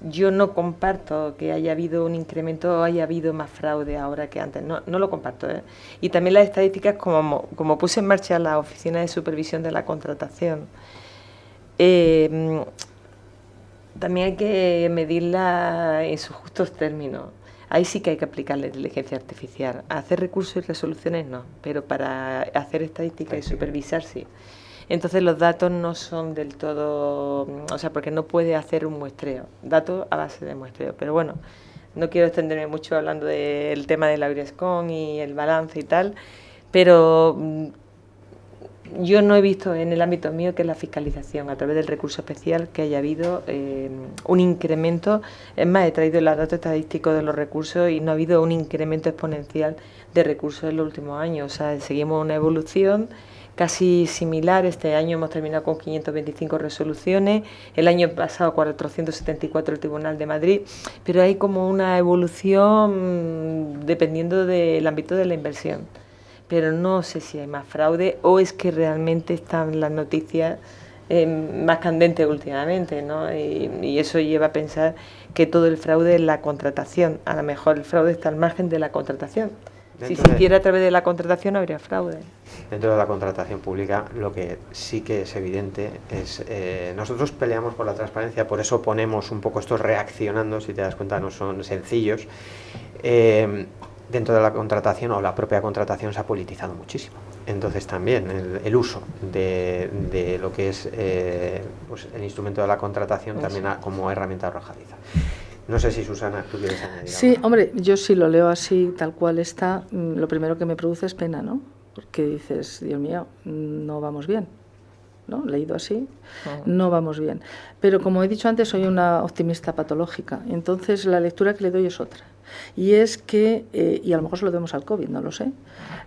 yo no comparto que haya habido un incremento o haya habido más fraude ahora que antes. No lo comparto, ¿eh? Y también las estadísticas, como puse en marcha la Oficina de Supervisión de la Contratación, también hay que medirla en sus justos términos. Ahí sí que hay que aplicar la inteligencia artificial. Hacer recursos y resoluciones no, pero para hacer estadística y supervisar sí. Entonces los datos no son del todo, o sea, porque no puede hacer un muestreo, datos a base de muestreo. Pero bueno, no quiero extenderme mucho hablando del tema de la Oirescon y el balance y tal, pero yo no he visto en el ámbito mío que la fiscalización a través del recurso especial que haya habido un incremento. Es más, he traído los datos estadísticos de los recursos y no ha habido un incremento exponencial de recursos en los últimos años. O sea, seguimos una evolución casi similar. Este año hemos terminado con 525 resoluciones, el año pasado 474 el Tribunal de Madrid, pero hay como una evolución dependiendo del ámbito de la inversión. Pero no sé si hay más fraude o es que realmente están las noticias más candentes últimamente, ¿no? Y eso lleva a pensar que todo el fraude es la contratación. A lo mejor el fraude está al margen de la contratación. Si se hiciera a través de la contratación no habría fraude. Dentro de la contratación pública lo que sí que es evidente es, nosotros peleamos por la transparencia, por eso ponemos un poco estos reaccionando, si te das cuenta no son sencillos. Dentro de la contratación o la propia contratación se ha politizado muchísimo. Entonces también el uso de lo que es pues el instrumento de la contratación también como herramienta arrojadiza. No sé si, Susana, tú quieres añadir algo. Sí, hombre, yo sí lo leo así, tal cual está. Lo primero que me produce es pena, ¿no? Porque dices, Dios mío, no vamos bien, ¿no? Leído así, no vamos bien. Pero como he dicho antes, soy una optimista patológica. Entonces, la lectura que le doy es otra. Y es que, y a lo mejor se lo debemos al COVID, no lo sé,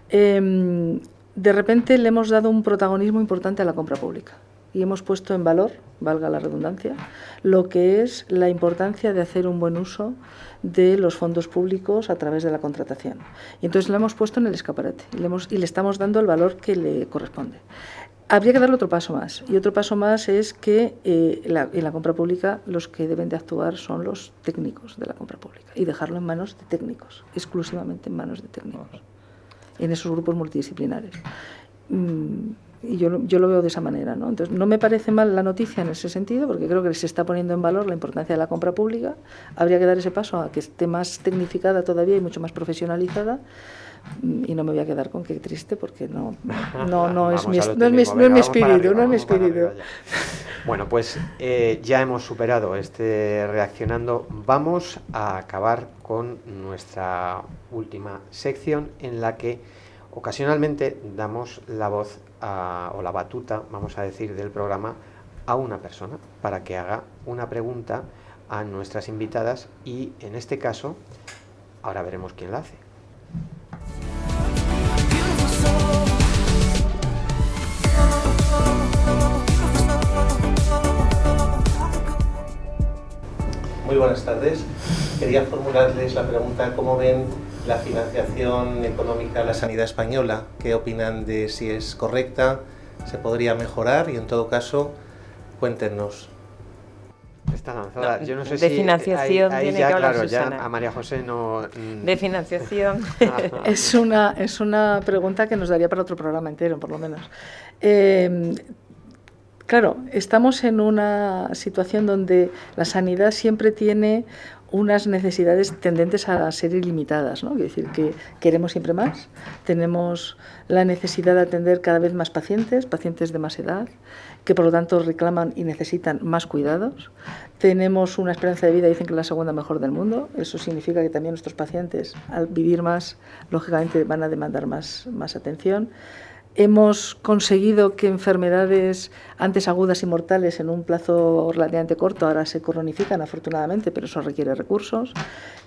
de repente le hemos dado un protagonismo importante a la compra pública. Y hemos puesto en valor, valga la redundancia, lo que es la importancia de hacer un buen uso de los fondos públicos a través de la contratación. Y entonces lo hemos puesto en el escaparate y le estamos dando el valor que le corresponde. Habría que darle otro paso más. Y otro paso más es que en la compra pública los que deben de actuar son los técnicos de la compra pública y dejarlo en manos de técnicos, exclusivamente en manos de técnicos, en esos grupos multidisciplinares. Y yo lo veo de esa manera, ¿no? Entonces, no me parece mal la noticia en ese sentido, porque creo que se está poniendo en valor la importancia de la compra pública. Habría que dar ese paso a que esté más tecnificada todavía y mucho más profesionalizada. Y no me voy a quedar con qué triste, porque no es mi espíritu. Bueno, pues ya hemos superado este reaccionando. Vamos a acabar con nuestra última sección, en la que ocasionalmente damos la voz o la batuta, vamos a decir, del programa a una persona para que haga una pregunta a nuestras invitadas, y en este caso ahora veremos quién la hace. Muy buenas tardes. Quería formularles la pregunta: ¿cómo ven la financiación económica a la sanidad española? ¿Qué opinan de si es correcta? ¿Se podría mejorar? Y en todo caso, cuéntenos. Está lanzada. Yo no sé de si financiación ahí tiene ya, que hablar claro, Susana. ya a María José no... De financiación. Es una pregunta que nos daría para otro programa entero, por lo menos. Claro, estamos en una situación donde la sanidad siempre tiene unas necesidades tendentes a ser ilimitadas, ¿no? Es decir, que queremos siempre más, tenemos la necesidad de atender cada vez más pacientes de más edad, que por lo tanto reclaman y necesitan más cuidados. Tenemos una esperanza de vida, dicen que es la segunda mejor del mundo. Eso significa que también nuestros pacientes, al vivir más, lógicamente van a demandar más atención. Hemos conseguido que enfermedades antes agudas y mortales en un plazo relativamente corto ahora se cronifican, afortunadamente, pero eso requiere recursos.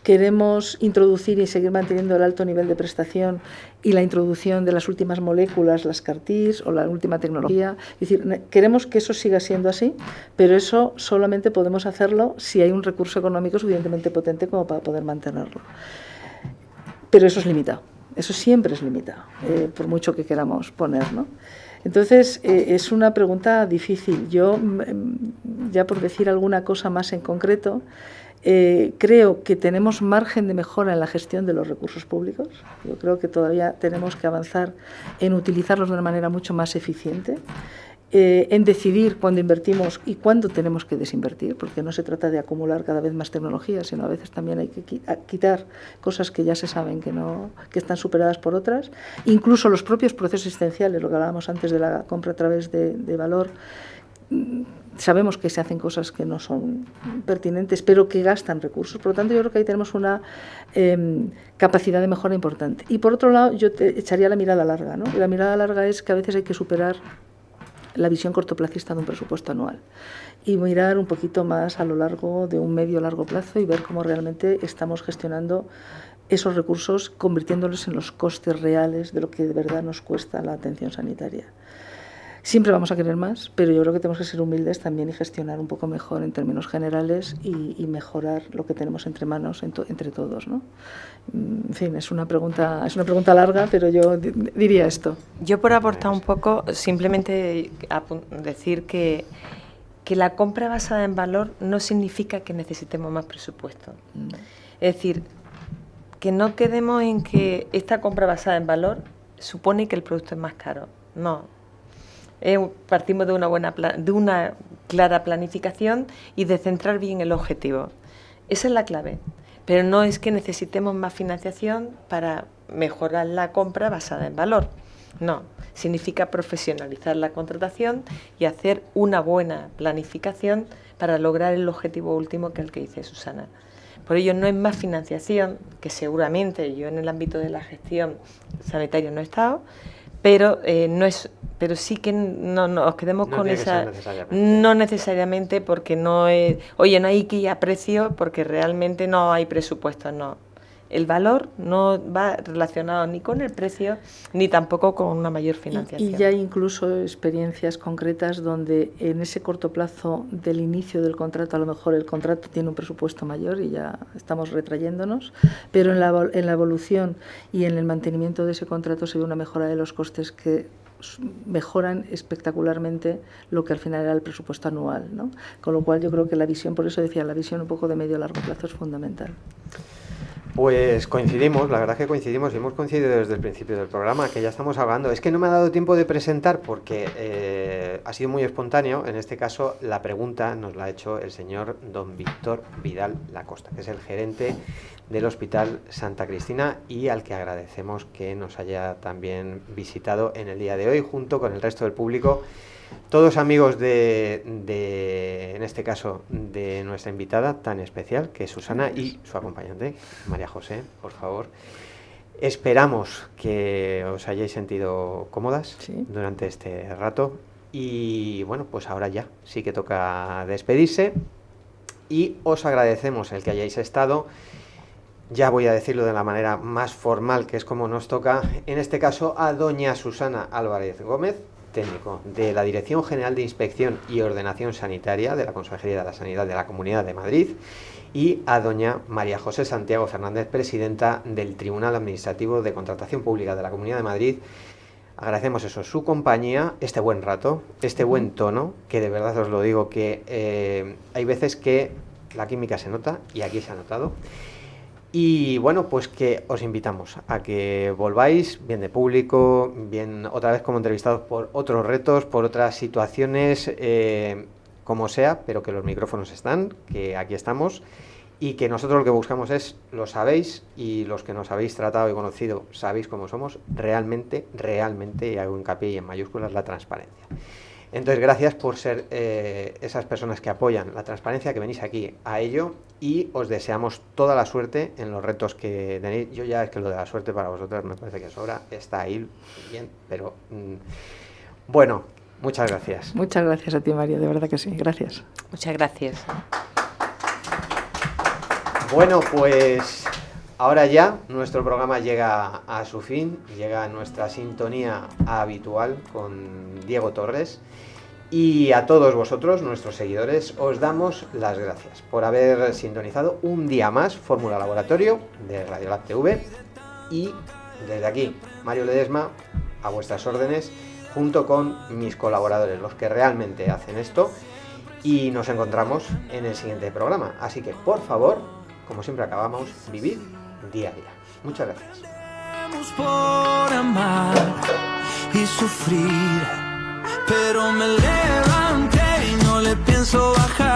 Queremos introducir y seguir manteniendo el alto nivel de prestación y la introducción de las últimas moléculas, las CAR-Ts o la última tecnología. Es decir, queremos que eso siga siendo así, pero eso solamente podemos hacerlo si hay un recurso económico suficientemente potente como para poder mantenerlo. Pero eso es limitado. Eso siempre es limitado, por mucho que queramos poner, ¿no? Entonces, es una pregunta difícil. Yo, ya por decir alguna cosa más en concreto, creo que tenemos margen de mejora en la gestión de los recursos públicos. Yo creo que todavía tenemos que avanzar en utilizarlos de una manera mucho más eficiente, en decidir cuándo invertimos y cuándo tenemos que desinvertir, porque no se trata de acumular cada vez más tecnología, sino a veces también hay que quitar cosas que ya se saben que están superadas por otras. Incluso los propios procesos existenciales, lo que hablábamos antes de la compra a través de valor, sabemos que se hacen cosas que no son pertinentes, pero que gastan recursos. Por lo tanto, yo creo que ahí tenemos una capacidad de mejora importante. Y por otro lado, yo echaría la mirada larga, ¿no? Y la mirada larga es que a veces hay que superar la visión cortoplacista de un presupuesto anual y mirar un poquito más a lo largo de un medio largo plazo y ver cómo realmente estamos gestionando esos recursos, convirtiéndolos en los costes reales de lo que de verdad nos cuesta la atención sanitaria. Siempre vamos a querer más, pero yo creo que tenemos que ser humildes también y gestionar un poco mejor en términos generales y mejorar lo que tenemos entre manos entre todos, ¿no? En fin, es una pregunta larga, pero yo diría esto. Yo, por aportar un poco, simplemente decir que la compra basada en valor no significa que necesitemos más presupuesto. Es decir, que no quedemos en que esta compra basada en valor supone que el producto es más caro. No. Partimos de una clara planificación y de centrar bien el objetivo. Esa es la clave. Pero no es que necesitemos más financiación para mejorar la compra basada en valor. No, significa profesionalizar la contratación y hacer una buena planificación para lograr el objetivo último, que es el que dice Susana. Por ello, no es más financiación, que seguramente yo en el ámbito de la gestión sanitaria no he estado, pero sí que no nos quedemos con esa... No necesariamente, porque no es... Oye, no hay que ir a precio porque realmente no hay presupuesto, no. El valor no va relacionado ni con el precio ni tampoco con una mayor financiación. Y ya hay incluso experiencias concretas donde en ese corto plazo del inicio del contrato, a lo mejor el contrato tiene un presupuesto mayor y ya estamos retrayéndonos, pero en la evolución y en el mantenimiento de ese contrato se ve una mejora de los costes que mejoran espectacularmente lo que al final era el presupuesto anual, ¿no? Con lo cual yo creo que la visión, por eso decía, la visión un poco de medio a largo plazo es fundamental. Pues coincidimos, la verdad es que coincidimos y hemos coincidido desde el principio del programa, que ya estamos hablando. Es que no me ha dado tiempo de presentar porque ha sido muy espontáneo. En este caso, la pregunta nos la ha hecho el señor don Víctor Vidal Lacosta, que es el gerente del Hospital Santa Cristina y al que agradecemos que nos haya también visitado en el día de hoy junto con el resto del público. Todos amigos en este caso, de nuestra invitada tan especial, que es Susana, y su acompañante, María José, por favor. Esperamos que os hayáis sentido cómodas durante este rato. Y bueno, pues ahora ya sí que toca despedirse. Y os agradecemos el que hayáis estado. Ya voy a decirlo de la manera más formal, que es como nos toca, en este caso a doña Susana Álvarez Gómez, técnico de la Dirección General de Inspección y Ordenación Sanitaria de la Consejería de la Sanidad de la Comunidad de Madrid, y a doña María José Santiago Fernández, presidenta del Tribunal Administrativo de Contratación Pública de la Comunidad de Madrid. Agradecemos eso, su compañía, este buen rato, este buen tono, que de verdad os lo digo que hay veces que la química se nota, y aquí se ha notado. Y bueno, pues que os invitamos a que volváis, bien de público, bien otra vez como entrevistados por otros retos, por otras situaciones, como sea, pero que los micrófonos están, que aquí estamos, y que nosotros lo que buscamos es, lo sabéis, y los que nos habéis tratado y conocido sabéis cómo somos, realmente, y hago hincapié y en mayúsculas, la transparencia. Entonces, gracias por ser esas personas que apoyan la transparencia, que venís aquí a ello, y os deseamos toda la suerte en los retos que tenéis. Yo ya es que lo de la suerte para vosotros me parece que sobra, está ahí bien, pero bueno, muchas gracias. Muchas gracias a ti, María, de verdad que sí, gracias. Muchas gracias. Bueno, pues ahora ya nuestro programa llega a su fin, llega a nuestra sintonía habitual con Diego Torres. Y a todos vosotros, nuestros seguidores, os damos las gracias por haber sintonizado un día más Fórmula Laboratorio de Radiolab TV. Y desde aquí, Mario Ledesma, a vuestras órdenes, junto con mis colaboradores, los que realmente hacen esto. Y nos encontramos en el siguiente programa. Así que, por favor, como siempre acabamos, vivid día a día. Muchas gracias. Por amar y sufrir, pero me levanté y no le pienso bajar.